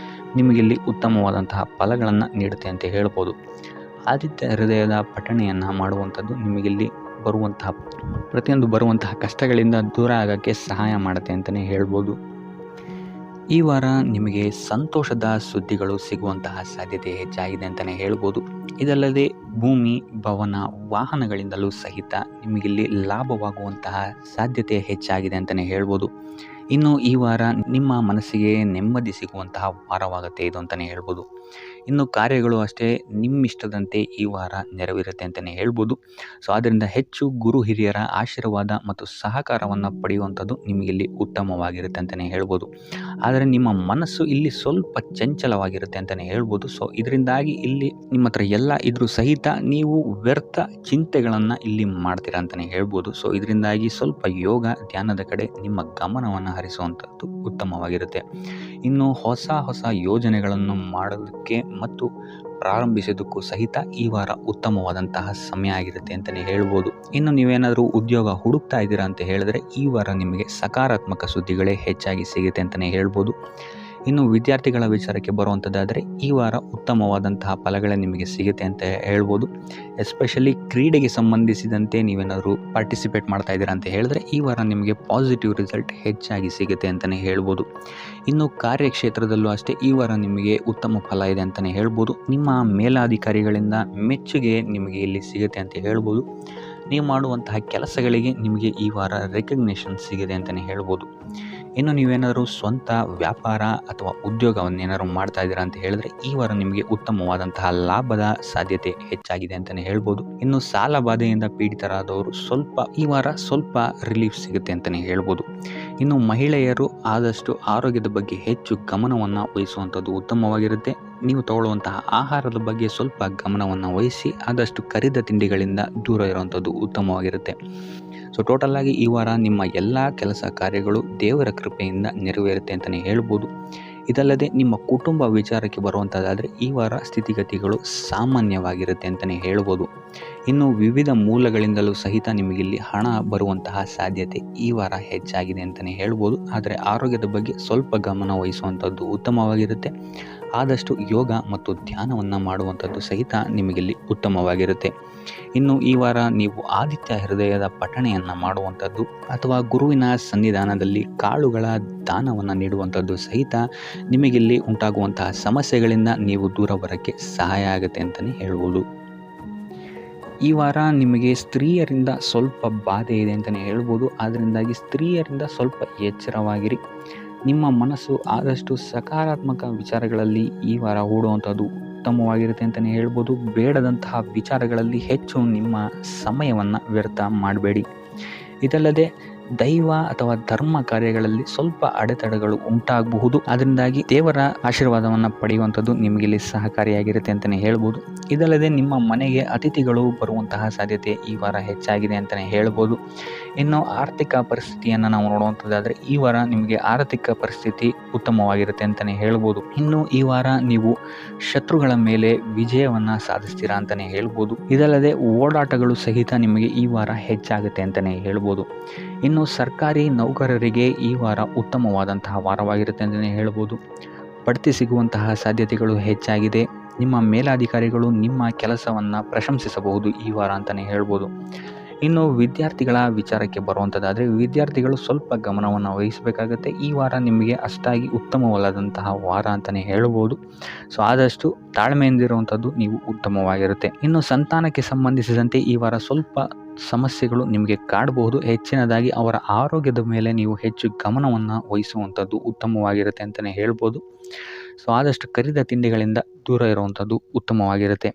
ನಿಮಗಿಲ್ಲಿ ಉತ್ತಮವಾದಂತಹ ಫಲಗಳನ್ನು ನೀಡುತ್ತೆ ಅಂತ ಹೇಳ್ಬೋದು. ಆದಿತ್ಯ ಹೃದಯದ ಪಠಣೆಯನ್ನು ಮಾಡುವಂಥದ್ದು ನಿಮಗಿಲ್ಲಿ ಬರುವಂತಹ ಕಷ್ಟಗಳಿಂದ ದೂರ ಆಗೋಕ್ಕೆ ಸಹಾಯ ಮಾಡುತ್ತೆ ಅಂತಲೇ ಹೇಳ್ಬೋದು. ಈ ವಾರ ನಿಮಗೆ ಸಂತೋಷದ ಸುದ್ದಿಗಳು ಸಿಗುವಂತಹ ಸಾಧ್ಯತೆ ಹೆಚ್ಚಾಗಿದೆ ಅಂತಲೇ ಹೇಳ್ಬೋದು. ಇದಲ್ಲದೆ ಭೂಮಿ, ಭವನ, ವಾಹನಗಳಿಂದಲೂ ಸಹಿತ ನಿಮಗಿಲ್ಲಿ ಲಾಭವಾಗುವಂತಹ ಸಾಧ್ಯತೆ ಹೆಚ್ಚಾಗಿದೆ ಅಂತಲೇ ಹೇಳ್ಬೋದು. ಇನ್ನು ಈ ವಾರ ನಿಮ್ಮ ಮನಸ್ಸಿಗೆ ನೆಮ್ಮದಿ ಸಿಗುವಂತಹ ವಾರವಾಗುತ್ತೆ ಇದು ಅಂತಲೇ ಹೇಳ್ಬೋದು. ಇನ್ನು ಕಾರ್ಯಗಳು ಅಷ್ಟೇ ನಿಮ್ಮಿಷ್ಟದಂತೆ ಈ ವಾರ ನೆರವೇರುತ್ತೆ ಅಂತಲೇ ಹೇಳ್ಬೋದು. ಸೊ ಆದ್ದರಿಂದ ಹೆಚ್ಚು ಗುರು ಹಿರಿಯರ ಆಶೀರ್ವಾದ ಮತ್ತು ಸಹಕಾರವನ್ನು ಪಡೆಯುವಂಥದ್ದು ನಿಮಗಿಲ್ಲಿ ಉತ್ತಮವಾಗಿರುತ್ತೆ ಅಂತಲೇ ಹೇಳ್ಬೋದು. ಆದರೆ ನಿಮ್ಮ ಮನಸ್ಸು ಇಲ್ಲಿ ಸ್ವಲ್ಪ ಚಂಚಲವಾಗಿರುತ್ತೆ ಅಂತಲೇ ಹೇಳ್ಬೋದು. ಸೊ ಇದರಿಂದಾಗಿ ಇಲ್ಲಿ ನಿಮ್ಮ ಹತ್ರ ಎಲ್ಲ ಇದ್ರೂ ಸಹಿತ ನೀವು ವ್ಯರ್ಥ ಚಿಂತೆಗಳನ್ನು ಇಲ್ಲಿ ಮಾಡ್ತೀರಾ ಅಂತಲೇ ಹೇಳ್ಬೋದು. ಸೊ ಇದರಿಂದಾಗಿ ಸ್ವಲ್ಪ ಯೋಗ, ಧ್ಯಾನದ ಕಡೆ ನಿಮ್ಮ ಗಮನವನ್ನು ಹರಿಸುವಂಥದ್ದು ಉತ್ತಮವಾಗಿರುತ್ತೆ. ಇನ್ನು ಹೊಸ ಯೋಜನೆಗಳನ್ನು ಮಾಡೋದಕ್ಕೆ ಮತ್ತು ಪ್ರಾರಂಭಿಸೋದಕ್ಕೂ ಸಹಿತ ಈ ವಾರ ಉತ್ತಮವಾದಂತಹ ಸಮಯ ಆಗಿರುತ್ತೆ ಅಂತಲೇ ಹೇಳ್ಬೋದು. ಇನ್ನು ನೀವೇನಾದರೂ ಉದ್ಯೋಗ ಹುಡುಕ್ತಾ ಇದ್ದೀರಾ ಅಂತ ಹೇಳಿದ್ರೆ ಈ ವಾರ ನಿಮಗೆ ಸಕಾರಾತ್ಮಕ ಸುದ್ದಿಗಳೇ ಹೆಚ್ಚಾಗಿ ಸಿಗುತ್ತೆ ಅಂತಲೇ ಹೇಳ್ಬೋದು. ಇನ್ನು ವಿದ್ಯಾರ್ಥಿಗಳ ವಿಚಾರಕ್ಕೆ ಬರುವಂಥದ್ದಾದರೆ ಈ ವಾರ ಉತ್ತಮವಾದಂತಹ ಫಲಗಳೇ ನಿಮಗೆ ಸಿಗುತ್ತೆ ಅಂತ ಹೇಳ್ಬೋದು. ಎಸ್ಪೆಷಲಿ ಕ್ರೀಡೆಗೆ ಸಂಬಂಧಿಸಿದಂತೆ ನೀವೇನಾದರೂ ಪಾರ್ಟಿಸಿಪೇಟ್ ಮಾಡ್ತಾ ಇದ್ದೀರಾ ಅಂತ ಹೇಳಿದ್ರೆ ಈ ವಾರ ನಿಮಗೆ ಪಾಸಿಟಿವ್ ರಿಸಲ್ಟ್ ಹೆಚ್ಚಾಗಿ ಸಿಗುತ್ತೆ ಅಂತಲೇ ಹೇಳ್ಬೋದು. ಇನ್ನು ಕಾರ್ಯಕ್ಷೇತ್ರದಲ್ಲೂ ಅಷ್ಟೇ ಈ ವಾರ ನಿಮಗೆ ಉತ್ತಮ ಫಲ ಇದೆ ಅಂತಲೇ ಹೇಳ್ಬೋದು. ನಿಮ್ಮ ಮೇಲಾಧಿಕಾರಿಗಳಿಂದ ಮೆಚ್ಚುಗೆ ನಿಮಗೆ ಇಲ್ಲಿ ಸಿಗುತ್ತೆ ಅಂತ ಹೇಳ್ಬೋದು. ನೀವು ಮಾಡುವಂತಹ ಕೆಲಸಗಳಿಗೆ ನಿಮಗೆ ಈ ವಾರ ರೆಕಗ್ನೇಷನ್ ಸಿಗಿದೆ ಅಂತಲೇ ಹೇಳ್ಬೋದು. ಇನ್ನು ನೀವೇನಾದರೂ ಸ್ವಂತ ವ್ಯಾಪಾರ ಅಥವಾ ಉದ್ಯೋಗವನ್ನೇನಾದ್ರು ಮಾಡ್ತಾ ಇದ್ದೀರಾ ಅಂತ ಹೇಳಿದ್ರೆ ಈ ವಾರ ನಿಮಗೆ ಉತ್ತಮವಾದಂತಹ ಲಾಭದ ಸಾಧ್ಯತೆ ಹೆಚ್ಚಾಗಿದೆ ಅಂತಲೇ ಹೇಳ್ಬೋದು. ಇನ್ನು ಸಾಲ ಬಾಧೆಯಿಂದ ಪೀಡಿತರಾದವರು ಈ ವಾರ ಸ್ವಲ್ಪ ರಿಲೀಫ್ ಸಿಗುತ್ತೆ ಅಂತಲೇ ಹೇಳ್ಬೋದು. ಇನ್ನು ಮಹಿಳೆಯರು ಆದಷ್ಟು ಆರೋಗ್ಯದ ಬಗ್ಗೆ ಹೆಚ್ಚು ಗಮನವನ್ನು ವಹಿಸುವಂಥದ್ದು ಉತ್ತಮವಾಗಿರುತ್ತೆ. ನೀವು ತಗೊಳ್ಳುವಂತಹ ಆಹಾರದ ಬಗ್ಗೆ ಸ್ವಲ್ಪ ಗಮನವನ್ನು ವಹಿಸಿ ಆದಷ್ಟು ಕರಿದ ತಿಂಡಿಗಳಿಂದ ದೂರ ಇರುವಂಥದ್ದು ಉತ್ತಮವಾಗಿರುತ್ತೆ. ಸೊ ಟೋಟಲ್ ಆಗಿ ಈ ವಾರ ನಿಮ್ಮ ಎಲ್ಲ ಕೆಲಸ ಕಾರ್ಯಗಳು ದೇವರ ಕೃಪೆಯಿಂದ ನೆರವೇರುತ್ತೆ ಅಂತಲೇ ಹೇಳ್ಬೋದು. ಇದಲ್ಲದೆ ನಿಮ್ಮ ಕುಟುಂಬ ವಿಚಾರಕ್ಕೆ ಬರುವಂಥದ್ದಾದರೆ ಈ ವಾರ ಸ್ಥಿತಿಗತಿಗಳು ಸಾಮಾನ್ಯವಾಗಿರುತ್ತೆ ಅಂತಲೇ ಹೇಳ್ಬೋದು. ಇನ್ನು ವಿವಿಧ ಮೂಲಗಳಿಂದಲೂ ಸಹಿತ ನಿಮಗಿಲ್ಲಿ ಹಣ ಬರುವಂತಹ ಸಾಧ್ಯತೆ ಈ ವಾರ ಹೆಚ್ಚಾಗಿದೆ ಅಂತಲೇ ಹೇಳ್ಬೋದು. ಆದರೆ ಆರೋಗ್ಯದ ಬಗ್ಗೆ ಸ್ವಲ್ಪ ಗಮನ ವಹಿಸುವಂಥದ್ದು ಉತ್ತಮವಾಗಿರುತ್ತೆ. ಆದಷ್ಟು ಯೋಗ ಮತ್ತು ಧ್ಯಾನವನ್ನು ಮಾಡುವಂಥದ್ದು ಸಹಿತ ನಿಮಗಿಲ್ಲಿ ಉತ್ತಮವಾಗಿರುತ್ತೆ. ಇನ್ನು ಈ ವಾರ ನೀವು ಆದಿತ್ಯ ಹೃದಯದ ಪಠಣೆಯನ್ನು ಮಾಡುವಂಥದ್ದು ಅಥವಾ ಗುರುವಿನ ಸನ್ನಿಧಾನದಲ್ಲಿ ಕಾಳುಗಳ ದಾನವನ್ನು ನೀಡುವಂಥದ್ದು ಸಹಿತ ನಿಮಗಿಲ್ಲಿ ಉಂಟಾಗುವಂತಹ ಸಮಸ್ಯೆಗಳಿಂದ ನೀವು ದೂರ ಬರೋಕ್ಕೆ ಸಹಾಯ ಆಗುತ್ತೆ ಅಂತಲೇ ಹೇಳ್ಬೋದು. ಈ ವಾರ ನಿಮಗೆ ಸ್ತ್ರೀಯರಿಂದ ಸ್ವಲ್ಪ ಬಾಧೆ ಇದೆ ಅಂತಲೇ ಹೇಳ್ಬೋದು. ಅದರಿಂದಾಗಿ ಸ್ತ್ರೀಯರಿಂದ ಸ್ವಲ್ಪ ಎಚ್ಚರವಾಗಿರಿ. ನಿಮ್ಮ ಮನಸ್ಸು ಆದಷ್ಟು ಸಕಾರಾತ್ಮಕ ವಿಚಾರಗಳಲ್ಲಿ ಈ ವಾರ ಹೂಡುವಂಥದ್ದು ಉತ್ತಮವಾಗಿರುತ್ತೆ ಅಂತಲೇ ಹೇಳ್ಬೋದು. ಬೇಡದಂತಹ ವಿಚಾರಗಳಲ್ಲಿ ಹೆಚ್ಚು ನಿಮ್ಮ ಸಮಯವನ್ನು ವ್ಯರ್ಥ ಮಾಡಬೇಡಿ. ಇದಲ್ಲದೆ ದೈವ ಅಥವಾ ಧರ್ಮ ಕಾರ್ಯಗಳಲ್ಲಿ ಸ್ವಲ್ಪ ಅಡೆತಡೆಗಳು ಉಂಟಾಗಬಹುದು. ಅದರಿಂದಾಗಿ ದೇವರ ಆಶೀರ್ವಾದವನ್ನು ಪಡೆಯುವಂಥದ್ದು ನಿಮಗಿಲ್ಲಿ ಸಹಕಾರಿಯಾಗಿರುತ್ತೆ ಅಂತಲೇ ಹೇಳ್ಬೋದು. ಇದಲ್ಲದೆ ನಿಮ್ಮ ಮನೆಗೆ ಅತಿಥಿಗಳು ಬರುವಂತಹ ಸಾಧ್ಯತೆ ಈ ವಾರ ಹೆಚ್ಚಾಗಿದೆ ಅಂತಲೇ ಹೇಳ್ಬೋದು. ಇನ್ನು ಆರ್ಥಿಕ ಪರಿಸ್ಥಿತಿಯನ್ನು ನಾವು ನೋಡುವಂಥದ್ದಾದರೆ ಈ ವಾರ ನಿಮಗೆ ಆರ್ಥಿಕ ಪರಿಸ್ಥಿತಿ ಉತ್ತಮವಾಗಿರುತ್ತೆ ಅಂತಲೇ ಹೇಳ್ಬೋದು. ಇನ್ನು ಈ ವಾರ ನೀವು ಶತ್ರುಗಳ ಮೇಲೆ ವಿಜಯವನ್ನು ಸಾಧಿಸ್ತೀರಾ ಅಂತಲೇ ಹೇಳ್ಬೋದು. ಇದಲ್ಲದೆ ಓಡಾಟಗಳು ಸಹಿತ ನಿಮಗೆ ಈ ವಾರ ಹೆಚ್ಚಾಗುತ್ತೆ ಅಂತಲೇ ಹೇಳ್ಬೋದು. ಇನ್ನು ಸರ್ಕಾರಿ ನೌಕರರಿಗೆ ಈ ವಾರ ಉತ್ತಮವಾದಂತಹ ವಾರವಾಗಿರುತ್ತೆ ಅಂತಲೇ ಹೇಳ್ಬೋದು. ಬಡ್ತಿ ಸಿಗುವಂತಹ ಸಾಧ್ಯತೆಗಳು ಹೆಚ್ಚಾಗಿದೆ. ನಿಮ್ಮ ಮೇಲಾಧಿಕಾರಿಗಳು ನಿಮ್ಮ ಕೆಲಸವನ್ನು ಪ್ರಶಂಸಿಸಬಹುದು ಈ ವಾರ ಅಂತಲೇ ಹೇಳ್ಬೋದು. ಇನ್ನು ವಿದ್ಯಾರ್ಥಿಗಳ ವಿಚಾರಕ್ಕೆ ಬರುವಂಥದ್ದಾದರೆ ವಿದ್ಯಾರ್ಥಿಗಳು ಸ್ವಲ್ಪ ಗಮನವನ್ನು ವಹಿಸಬೇಕಾಗತ್ತೆ. ಈ ವಾರ ನಿಮಗೆ ಅಷ್ಟಾಗಿ ಉತ್ತಮವಲ್ಲದಂತಹ ವಾರ ಅಂತಲೇ ಹೇಳ್ಬೋದು. ಸೊ ಆದಷ್ಟು ತಾಳ್ಮೆಯಿಂದಿರುವಂಥದ್ದು ನೀವು ಉತ್ತಮವಾಗಿರುತ್ತೆ. ಇನ್ನು ಸಂತಾನಕ್ಕೆ ಸಂಬಂಧಿಸಿದಂತೆ ಈ ವಾರ ಸ್ವಲ್ಪ ಸಮಸ್ಯೆಗಳು ನಿಮಗೆ ಕಾಡಬಹುದು. ಹೆಚ್ಚಿನದಾಗಿ ಅವರ ಆರೋಗ್ಯದ ಮೇಲೆ ನೀವು ಹೆಚ್ಚು ಗಮನವನ್ನು ವಹಿಸುವಂಥದ್ದು ಉತ್ತಮವಾಗಿರುತ್ತೆ ಅಂತಲೇ ಹೇಳ್ಬೋದು. ಸೊ ಆದಷ್ಟು ಕರಿದ ತಿಂಡಿಗಳಿಂದ ದೂರ ಇರುವಂಥದ್ದು ಉತ್ತಮವಾಗಿರುತ್ತೆ.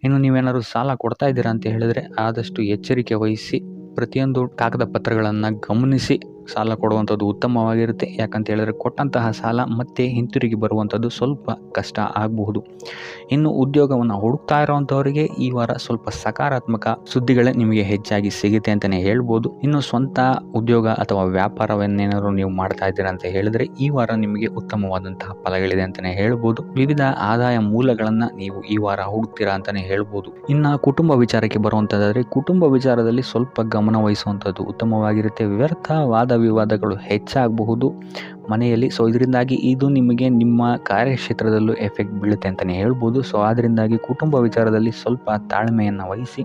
ಇನ್ನು ನೀವೇನಾದರೂ ಸಾಲ ಕೊಡ್ತಾ ಇದ್ದೀರಾ ಅಂತ ಹೇಳಿದ್ರೆ ಆದಷ್ಟು ಎಚ್ಚರಿಕೆ ವಹಿಸಿ ಪ್ರತಿಯೊಂದು ಕಾಗದ ಪತ್ರಗಳನ್ನು ಗಮನಿಸಿ ಸಾಲ ಕೊಡುವಂಥದ್ದು ಉತ್ತಮವಾಗಿರುತ್ತೆ. ಯಾಕಂತ ಹೇಳಿದ್ರೆ ಕೊಟ್ಟಂತಹ ಸಾಲ ಮತ್ತೆ ಹಿಂತಿರುಗಿ ಬರುವಂಥದ್ದು ಸ್ವಲ್ಪ ಕಷ್ಟ ಆಗಬಹುದು. ಇನ್ನು ಉದ್ಯೋಗವನ್ನು ಹುಡುಕ್ತಾ ಇರೋವಂಥವರಿಗೆ ಈ ವಾರ ಸ್ವಲ್ಪ ಸಕಾರಾತ್ಮಕ ಸುದ್ದಿಗಳೇ ನಿಮಗೆ ಹೆಚ್ಚಾಗಿ ಸಿಗುತ್ತೆ ಅಂತಲೇ ಹೇಳ್ಬೋದು. ಇನ್ನು ಸ್ವಂತ ಉದ್ಯೋಗ ಅಥವಾ ವ್ಯಾಪಾರವನ್ನೇನಾದರೂ ನೀವು ಮಾಡ್ತಾ ಇದ್ದೀರಾ ಅಂತ ಹೇಳಿದ್ರೆ ಈ ವಾರ ನಿಮಗೆ ಉತ್ತಮವಾದಂತಹ ಫಲಗಳಿದೆ ಅಂತಲೇ ಹೇಳ್ಬೋದು. ವಿವಿಧ ಆದಾಯ ಮೂಲಗಳನ್ನು ನೀವು ಈ ವಾರ ಹುಡುಕ್ತೀರಾ ಅಂತಲೇ ಹೇಳ್ಬೋದು. ಇನ್ನು ಕುಟುಂಬ ವಿಚಾರಕ್ಕೆ ಬರುವಂಥದ್ದಾದರೆ ಕುಟುಂಬ ವಿಚಾರದಲ್ಲಿ ಸ್ವಲ್ಪ ಗಮನ ವಹಿಸುವಂಥದ್ದು ಉತ್ತಮವಾಗಿರುತ್ತೆ. ವ್ಯರ್ಥ ವಾದ ವಿವಾದಗಳು ಹೆಚ್ಚಾಗಬಹುದು ಮನೆಯಲ್ಲಿ. ಸೊ ಇದರಿಂದಾಗಿ ಇದು ನಿಮಗೆ ನಿಮ್ಮ ಕಾರ್ಯಕ್ಷೇತ್ರದಲ್ಲೂ ಎಫೆಕ್ಟ್ ಬೀಳುತ್ತೆ ಅಂತಲೇ ಹೇಳ್ಬೋದು. ಸೊ ಅದರಿಂದಾಗಿ ಕುಟುಂಬ ವಿಚಾರದಲ್ಲಿ ಸ್ವಲ್ಪ ತಾಳ್ಮೆಯನ್ನು ವಹಿಸಿ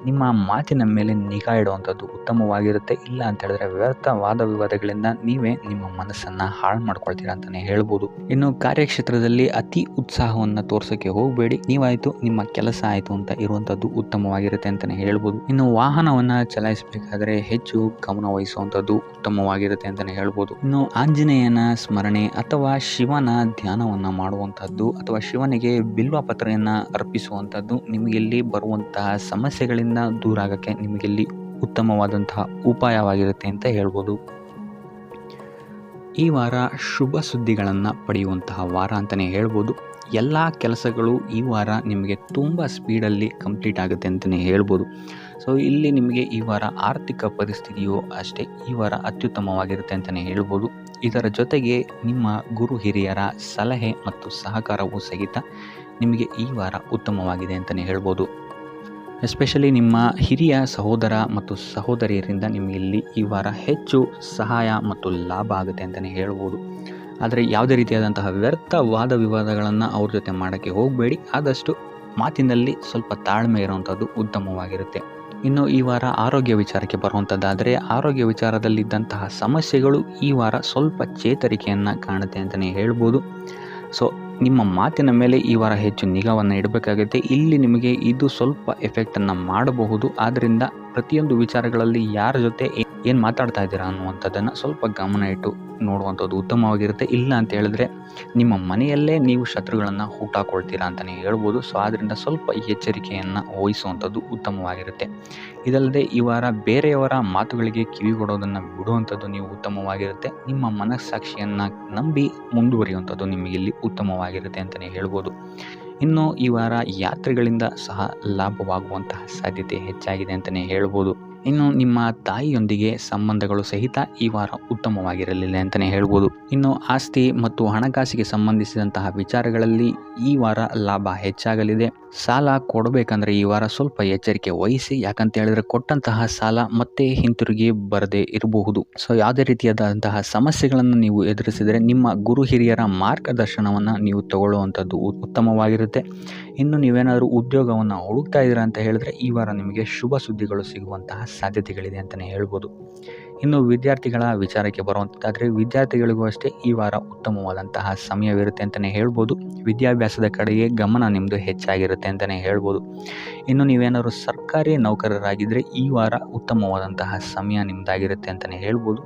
ನಿಮ್ಮ ಮಾತಿನ ಮೇಲೆ ನಿಗಾ ಇಡುವಂಥದ್ದು ಉತ್ತಮವಾಗಿರುತ್ತೆ. ಇಲ್ಲ ಅಂತ ಹೇಳಿದ್ರೆ ವ್ಯರ್ಥ ವಾದ ವಿವಾದಗಳಿಂದ ನೀವೇ ನಿಮ್ಮ ಮನಸ್ಸನ್ನು ಹಾಳು ಮಾಡ್ಕೊಳ್ತೀರಾ ಅಂತಲೇ ಹೇಳ್ಬೋದು. ಇನ್ನು ಕಾರ್ಯಕ್ಷೇತ್ರದಲ್ಲಿ ಅತಿ ಉತ್ಸಾಹವನ್ನು ತೋರ್ಸೋಕ್ಕೆ ಹೋಗಬೇಡಿ. ನೀವಾಯಿತು ನಿಮ್ಮ ಕೆಲಸ ಆಯಿತು ಅಂತ ಇರುವಂಥದ್ದು ಉತ್ತಮವಾಗಿರುತ್ತೆ ಅಂತಲೇ ಹೇಳ್ಬೋದು. ಇನ್ನು ವಾಹನವನ್ನು ಚಲಾಯಿಸಬೇಕಾದ್ರೆ ಹೆಚ್ಚು ಗಮನ ವಹಿಸುವಂಥದ್ದು ಉತ್ತಮವಾಗಿರುತ್ತೆ ಅಂತಲೇ ಹೇಳ್ಬೋದು. ಇನ್ನು ಆಂಜನೇಯನ ಸ್ಮರಣೆ ಅಥವಾ ಶಿವನ ಧ್ಯಾನವನ್ನು ಮಾಡುವಂಥದ್ದು ಅಥವಾ ಶಿವನಿಗೆ ಬಿಲ್ವ ಪತ್ರೆಯನ್ನು ಅರ್ಪಿಸುವಂಥದ್ದು ನಿಮಗಿಲ್ಲಿ ಬರುವಂತಹ ಸಮಸ್ಯೆಗಳಿಂದ ದೂರ ಆಗಕ್ಕೆ ನಿಮಗಿಲ್ಲಿ ಉತ್ತಮವಾದಂತಹ ಉಪಾಯವಾಗಿರುತ್ತೆ ಅಂತ ಹೇಳ್ಬೋದು. ಈ ವಾರ ಶುಭ ಸುದ್ದಿಗಳನ್ನು ಪಡೆಯುವಂತಹ ವಾರ ಅಂತಲೇ ಹೇಳ್ಬೋದು. ಎಲ್ಲ ಕೆಲಸಗಳು ಈ ವಾರ ನಿಮಗೆ ತುಂಬ ಸ್ಪೀಡಲ್ಲಿ ಕಂಪ್ಲೀಟ್ ಆಗುತ್ತೆ ಅಂತಲೇ ಹೇಳ್ಬೋದು. ಸೊ ಇಲ್ಲಿ ನಿಮಗೆ ಈ ವಾರ ಆರ್ಥಿಕ ಪರಿಸ್ಥಿತಿಯು ಅಷ್ಟೇ ಈ ವಾರ ಅತ್ಯುತ್ತಮವಾಗಿರುತ್ತೆ ಅಂತಲೇ ಹೇಳ್ಬೋದು. ಇದರ ಜೊತೆಗೆ ನಿಮ್ಮ ಗುರು ಹಿರಿಯರ ಸಲಹೆ ಮತ್ತು ಸಹಕಾರವೂ ಸಹಿತ ನಿಮಗೆ ಈ ವಾರ ಉತ್ತಮವಾಗಿದೆ ಅಂತಲೇ ಹೇಳ್ಬೋದು. ಎಸ್ಪೆಷಲಿ ನಿಮ್ಮ ಹಿರಿಯ ಸಹೋದರ ಮತ್ತು ಸಹೋದರಿಯರಿಂದ ನಿಮಗೆ ಇಲ್ಲಿ ಈ ವಾರ ಹೆಚ್ಚು ಸಹಾಯ ಮತ್ತು ಲಾಭ ಆಗುತ್ತೆ ಅಂತಲೇ ಹೇಳ್ಬೋದು. ಆದರೆ ಯಾವುದೇ ರೀತಿಯಾದಂತಹ ವ್ಯರ್ಥ ವಾದ ವಿವಾದಗಳನ್ನು ಅವ್ರ ಜೊತೆ ಮಾಡೋಕ್ಕೆ ಹೋಗಬೇಡಿ. ಆದಷ್ಟು ಮಾತಿನಲ್ಲಿ ಸ್ವಲ್ಪ ತಾಳ್ಮೆ ಇರುವಂಥದ್ದು ಉತ್ತಮವಾಗಿರುತ್ತೆ. ಇನ್ನು ಈ ವಾರ ಆರೋಗ್ಯ ವಿಚಾರಕ್ಕೆ ಬರುವಂಥದ್ದಾದರೆ ಆರೋಗ್ಯ ವಿಚಾರದಲ್ಲಿದ್ದಂತಹ ಸಮಸ್ಯೆಗಳು ಈ ವಾರ ಸ್ವಲ್ಪ ಚೇತರಿಕೆಯನ್ನು ಕಾಣುತ್ತೆ ಅಂತಲೇ ಹೇಳ್ಬೋದು. ಸೊ ನಿಮ್ಮ ಮಾತಿನ ಮೇಲೆ ಈ ವಾರ ಹೆಚ್ಚು ನಿಗಾವನ್ನು ಇಡಬೇಕಾಗುತ್ತೆ. ಇಲ್ಲಿ ನಿಮಗೆ ಇದು ಸ್ವಲ್ಪ ಎಫೆಕ್ಟನ್ನು ಮಾಡಬಹುದು. ಆದ್ದರಿಂದ ಪ್ರತಿಯೊಂದು ವಿಚಾರಗಳಲ್ಲಿ ಯಾರ ಜೊತೆ ಏನು ಮಾತಾಡ್ತಾ ಇದ್ದೀರಾ ಅನ್ನುವಂಥದ್ದನ್ನು ಸ್ವಲ್ಪ ಗಮನ ಇಟ್ಟು ನೋಡುವಂಥದ್ದು ಉತ್ತಮವಾಗಿರುತ್ತೆ. ಇಲ್ಲ ಅಂತ ಹೇಳಿದ್ರೆ ನಿಮ್ಮ ಮನೆಯಲ್ಲೇ ನೀವು ಶತ್ರುಗಳನ್ನು ಹುಟ್ಟಾಕೊಳ್ತೀರಾ ಅಂತಲೇ ಹೇಳ್ಬೋದು. ಸೊ ಆದ್ದರಿಂದ ಸ್ವಲ್ಪ ಎಚ್ಚರಿಕೆಯನ್ನು ವಹಿಸುವಂಥದ್ದು ಉತ್ತಮವಾಗಿರುತ್ತೆ. ಇದಲ್ಲದೆ ಈ ವಾರ ಬೇರೆಯವರ ಮಾತುಗಳಿಗೆ ಕಿವಿಗೊಡೋದನ್ನು ಬಿಡುವಂಥದ್ದು ನೀವು ಉತ್ತಮವಾಗಿರುತ್ತೆ. ನಿಮ್ಮ ಮನಸ್ಸಾಕ್ಷಿಯನ್ನು ನಂಬಿ ಮುಂದುವರಿಯುವಂಥದ್ದು ನಿಮಗಿಲ್ಲಿ ಉತ್ತಮವಾಗಿರುತ್ತೆ ಅಂತಲೇ ಹೇಳ್ಬೋದು. ಇನ್ನು ಈ ವಾರ ಯಾತ್ರೆಗಳಿಂದ ಸಹ ಲಾಭವಾಗುವಂತಹ ಸಾಧ್ಯತೆ ಹೆಚ್ಚಾಗಿದೆ ಅಂತಲೇ ಹೇಳ್ಬೋದು. ಇನ್ನು ನಿಮ್ಮ ತಾಯಿಯೊಂದಿಗೆ ಸಂಬಂಧಗಳು ಸಹಿತ ಈ ವಾರ ಉತ್ತಮವಾಗಿರಲಿಲ್ಲ ಅಂತಲೇ ಹೇಳ್ಬೋದು. ಇನ್ನು ಆಸ್ತಿ ಮತ್ತು ಹಣಕಾಸಿಗೆ ಸಂಬಂಧಿಸಿದಂತಹ ವಿಚಾರಗಳಲ್ಲಿ ಈ ವಾರ ಲಾಭ ಹೆಚ್ಚಾಗಲಿದೆ. ಸಾಲ ಕೊಡಬೇಕಂದ್ರೆ ಈ ವಾರ ಸ್ವಲ್ಪ ಎಚ್ಚರಿಕೆ ವಹಿಸಿ, ಯಾಕಂತ ಹೇಳಿದ್ರೆ ಕೊಟ್ಟಂತಹ ಸಾಲ ಮತ್ತೆ ಹಿಂತಿರುಗಿ ಬರದೇ ಇರಬಹುದು. ಸೊ ಯಾವುದೇ ರೀತಿಯಾದಂತಹ ಸಮಸ್ಯೆಗಳನ್ನು ನೀವು ಎದುರಿಸಿದರೆ ನಿಮ್ಮ ಗುರು ಹಿರಿಯರ ಮಾರ್ಗದರ್ಶನವನ್ನು ನೀವು ತಗೊಳ್ಳುವಂಥದ್ದು ಉತ್ತಮವಾಗಿರುತ್ತೆ. ಇನ್ನು ನೀವೇನಾದರೂ ಉದ್ಯೋಗವನ್ನು ಹುಡುಕ್ತಾ ಇದ್ದೀರಾ ಅಂತ ಹೇಳಿದ್ರೆ ಈ ವಾರ ನಿಮಗೆ ಶುಭ ಸುದ್ದಿಗಳು ಸಿಗುವಂತಹ ಸಾಧ್ಯತೆಗಳಿದೆ ಅಂತಲೇ ಹೇಳ್ಬೋದು. ಇನ್ನು ವಿದ್ಯಾರ್ಥಿಗಳ ವಿಚಾರಕ್ಕೆ ಬರುವಂಥದ್ದಾದರೆ ವಿದ್ಯಾರ್ಥಿಗಳಿಗೂ ಅಷ್ಟೇ ಈ ವಾರ ಉತ್ತಮವಾದಂತಹ ಸಮಯವಿರುತ್ತೆ ಅಂತಲೇ ಹೇಳ್ಬೋದು. ವಿದ್ಯಾಭ್ಯಾಸದ ಕಡೆಗೆ ಗಮನ ನಿಮ್ಮದು ಹೆಚ್ಚಾಗಿರುತ್ತೆ ಅಂತಲೇ ಹೇಳ್ಬೋದು. ಇನ್ನು ನೀವೇನಾದರೂ ಸರ್ಕಾರಿ ನೌಕರರಾಗಿದ್ದರೆ ಈ ವಾರ ಉತ್ತಮವಾದಂತಹ ಸಮಯ ನಿಮ್ಮದಾಗಿರುತ್ತೆ ಅಂತಲೇ ಹೇಳ್ಬೋದು.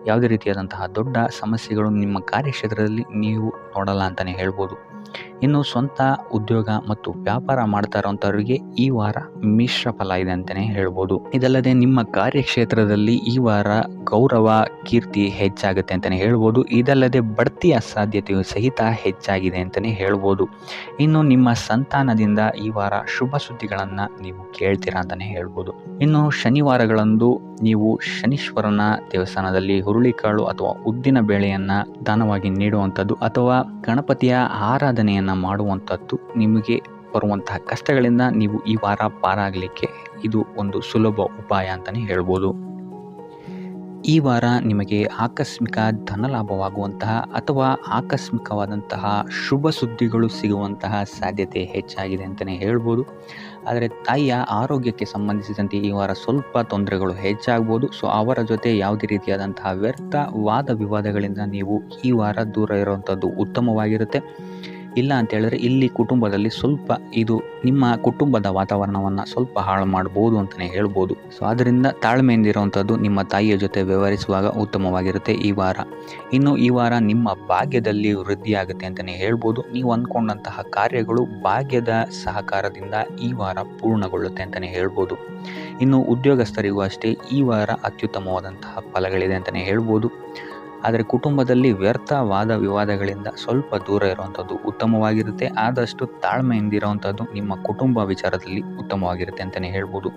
ಯಾವುದೇ ರೀತಿಯಾದಂತಹ ದೊಡ್ಡ ಸಮಸ್ಯೆಗಳು ನಿಮ್ಮ ಕಾರ್ಯಕ್ಷೇತ್ರದಲ್ಲಿ ನೀವು ನೋಡಲ್ಲ ಅಂತಲೇ ಹೇಳ್ಬೋದು. ಇನ್ನು ಸ್ವಂತ ಉದ್ಯೋಗ ಮತ್ತು ವ್ಯಾಪಾರ ಮಾಡ್ತಾ ಇರೋಂಥವ್ರಿಗೆ ಈ ವಾರ ಮಿಶ್ರ ಫಲ ಇದೆ ಅಂತಲೇ ಹೇಳ್ಬೋದು. ಇದಲ್ಲದೆ ನಿಮ್ಮ ಕಾರ್ಯಕ್ಷೇತ್ರದಲ್ಲಿ ಈ ವಾರ ಗೌರವ ಕೀರ್ತಿ ಹೆಚ್ಚಾಗುತ್ತೆ ಅಂತಲೇ ಹೇಳ್ಬೋದು. ಇದಲ್ಲದೆ ಬಡ್ತಿಯ ಸಾಧ್ಯತೆಯು ಸಹಿತ ಹೆಚ್ಚಾಗಿದೆ ಅಂತಲೇ ಹೇಳ್ಬೋದು. ಇನ್ನು ನಿಮ್ಮ ಸಂತಾನದಿಂದ ಈ ವಾರ ಶುಭ ಸುದ್ದಿಗಳನ್ನು ನೀವು ಕೇಳ್ತೀರಾ ಅಂತಲೇ ಹೇಳ್ಬೋದು. ಇನ್ನು ಶನಿವಾರಗಳಂದು ನೀವು ಶನೀಶ್ವರನ ದೇವಸ್ಥಾನದಲ್ಲಿ ಹುರುಳಿಕಾಳು ಅಥವಾ ಉದ್ದಿನ ಬೇಳೆಯನ್ನು ದಾನವಾಗಿ ನೀಡುವಂಥದ್ದು ಅಥವಾ ಗಣಪತಿಯ ಆರಾಧನೆಯನ್ನು ಮಾಡುವಂಥದ್ದು ನಿಮಗೆ ಬರುವಂತಹ ಕಷ್ಟಗಳಿಂದ ನೀವು ಈ ವಾರ ಪಾರಾಗಲಿಕ್ಕೆ ಇದು ಒಂದು ಸುಲಭ ಉಪಾಯ ಅಂತಲೇ ಹೇಳ್ಬೋದು. ಈ ವಾರ ನಿಮಗೆ ಆಕಸ್ಮಿಕ ಧನಲಾಭವಾಗುವಂತಹ ಅಥವಾ ಆಕಸ್ಮಿಕವಾದಂತಹ ಶುಭ ಸುದ್ದಿಗಳು ಸಿಗುವಂತಹ ಸಾಧ್ಯತೆ ಹೆಚ್ಚಾಗಿದೆ ಅಂತಲೇ ಹೇಳ್ಬೋದು. ಆದರೆ ತಾಯಿಯ ಆರೋಗ್ಯಕ್ಕೆ ಸಂಬಂಧಿಸಿದಂತೆ ಈ ವಾರ ಸ್ವಲ್ಪ ತೊಂದರೆಗಳು ಹೆಚ್ಚಾಗ್ಬೋದು. ಸೊ ಅವರ ಜೊತೆ ಯಾವುದೇ ರೀತಿಯಾದಂತಹ ವ್ಯರ್ಥ ವಾದ ವಿವಾದಗಳಿಂದ ನೀವು ಈ ವಾರ ದೂರ ಇರುವಂಥದ್ದು ಉತ್ತಮವಾಗಿರುತ್ತೆ. ಇಲ್ಲ ಅಂತ ಹೇಳಿದ್ರೆ ಇಲ್ಲಿ ಕುಟುಂಬದಲ್ಲಿ ಸ್ವಲ್ಪ ಇದು ನಿಮ್ಮ ಕುಟುಂಬದ ವಾತಾವರಣವನ್ನು ಸ್ವಲ್ಪ ಹಾಳು ಮಾಡ್ಬೋದು ಅಂತಲೇ ಹೇಳ್ಬೋದು. ಸೊ ಅದರಿಂದ ತಾಳ್ಮೆಯಿಂದ ಇರುವಂಥದ್ದು ನಿಮ್ಮ ತಾಯಿಯ ಜೊತೆ ವ್ಯವಹರಿಸುವಾಗ ಉತ್ತಮವಾಗಿರುತ್ತೆ ಈ ವಾರ. ಇನ್ನು ಈ ವಾರ ನಿಮ್ಮ ಭಾಗ್ಯದಲ್ಲಿ ವೃದ್ಧಿಯಾಗುತ್ತೆ ಅಂತಲೇ ಹೇಳ್ಬೋದು. ನೀವು ಅಂದ್ಕೊಂಡಂತಹ ಕಾರ್ಯಗಳು ಭಾಗ್ಯದ ಸಹಕಾರದಿಂದ ಈ ವಾರ ಪೂರ್ಣಗೊಳ್ಳುತ್ತೆ ಅಂತಲೇ ಹೇಳ್ಬೋದು. ಇನ್ನು ಉದ್ಯೋಗಸ್ಥರಿಗೂ ಅಷ್ಟೇ ಈ ವಾರ ಅತ್ಯುತ್ತಮವಾದಂತಹ ಫಲಗಳಿದೆ ಅಂತಲೇ ಹೇಳ್ಬೋದು. ಆದರೆ ಕುಟುಂಬದಲ್ಲಿ ವ್ಯರ್ಥ ವಾದ ವಿವಾದಗಳಿಂದ ಸ್ವಲ್ಪ ದೂರ ಇರುವಂಥದ್ದು ಉತ್ತಮವಾಗಿರುತ್ತೆ. ಆದಷ್ಟು ತಾಳ್ಮೆಯಿಂದ ಇರುವಂಥದ್ದು ನಿಮ್ಮ ಕುಟುಂಬ ವಿಚಾರದಲ್ಲಿ ಉತ್ತಮವಾಗಿರುತ್ತೆ ಅಂತಲೇ ಹೇಳ್ಬೋದು.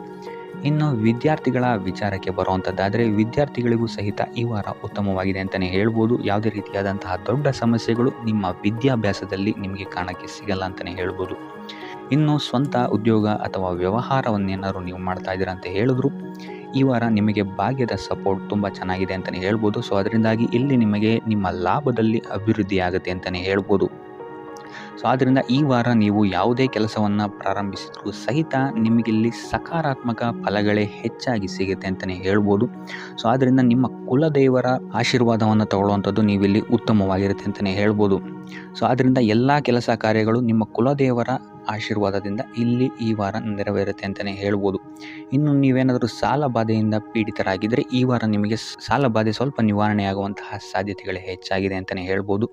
ಇನ್ನು ವಿದ್ಯಾರ್ಥಿಗಳ ವಿಚಾರಕ್ಕೆ ಬರುವಂಥದ್ದಾದರೆ ವಿದ್ಯಾರ್ಥಿಗಳಿಗೂ ಸಹಿತ ಈ ವಾರ ಉತ್ತಮವಾಗಿದೆ ಅಂತಲೇ ಹೇಳ್ಬೋದು. ಯಾವುದೇ ರೀತಿಯಾದಂತಹ ದೊಡ್ಡ ಸಮಸ್ಯೆಗಳು ನಿಮ್ಮ ವಿದ್ಯಾಭ್ಯಾಸದಲ್ಲಿ ನಿಮಗೆ ಕಾಣಕ್ಕೆ ಸಿಗಲ್ಲ ಅಂತಲೇ ಹೇಳ್ಬೋದು. ಇನ್ನು ಸ್ವಂತ ಉದ್ಯೋಗ ಅಥವಾ ವ್ಯವಹಾರವನ್ನೇನಾದ್ರು ನೀವು ಮಾಡ್ತಾ ಇದ್ದೀರಾ ಅಂತ ಹೇಳಿದ್ರು ಈ ವಾರ ನಿಮಗೆ ಭಾಗ್ಯದ ಸಪೋರ್ಟ್ ತುಂಬ ಚೆನ್ನಾಗಿದೆ ಅಂತಲೇ ಹೇಳ್ಬೋದು. ಸೊ ಅದರಿಂದಾಗಿ ಇಲ್ಲಿ ನಿಮಗೆ ನಿಮ್ಮ ಲಾಭದಲ್ಲಿ ಅಭಿವೃದ್ಧಿ ಆಗುತ್ತೆ ಅಂತಲೇ ಹೇಳ್ಬೋದು. ಸೊ ಆದ್ದರಿಂದ ಈ ವಾರ ನೀವು ಯಾವುದೇ ಕೆಲಸವನ್ನು ಪ್ರಾರಂಭಿಸಿದ್ರೂ ಸಹಿತ ನಿಮಗಿಲ್ಲಿ ಸಕಾರಾತ್ಮಕ ಫಲಗಳೇ ಹೆಚ್ಚಾಗಿ ಸಿಗುತ್ತೆ ಅಂತಲೇ ಹೇಳ್ಬೋದು. ಸೊ ಆದ್ದರಿಂದ ನಿಮ್ಮ ಕುಲದೇವರ ಆಶೀರ್ವಾದವನ್ನು ತಗೊಳ್ಳುವಂಥದ್ದು ನೀವಿಲ್ಲಿ ಉತ್ತಮವಾಗಿರುತ್ತೆ ಅಂತಲೇ ಹೇಳ್ಬೋದು. ಸೊ ಆದ್ದರಿಂದ ಎಲ್ಲ ಕೆಲಸ ಕಾರ್ಯಗಳು ನಿಮ್ಮ ಕುಲದೇವರ ಆಶೀರ್ವಾದದಿಂದ ಇಲ್ಲಿ ಈ ವಾರ ನೆರವೇರುತ್ತೆ ಅಂತಲೇ ಹೇಳ್ಬೋದು. ಇನ್ನು ನೀವೇನಾದರೂ ಸಾಲ ಬಾಧೆಯಿಂದ ಪೀಡಿತರಾಗಿದ್ದರೆ ಈ ವಾರ ನಿಮಗೆ ಸಾಲ ಬಾಧೆ ಸ್ವಲ್ಪ ನಿವಾರಣೆಯಾಗುವಂತಹ ಸಾಧ್ಯತೆಗಳೇ ಹೆಚ್ಚಾಗಿದೆ ಅಂತಲೇ ಹೇಳ್ಬೋದು.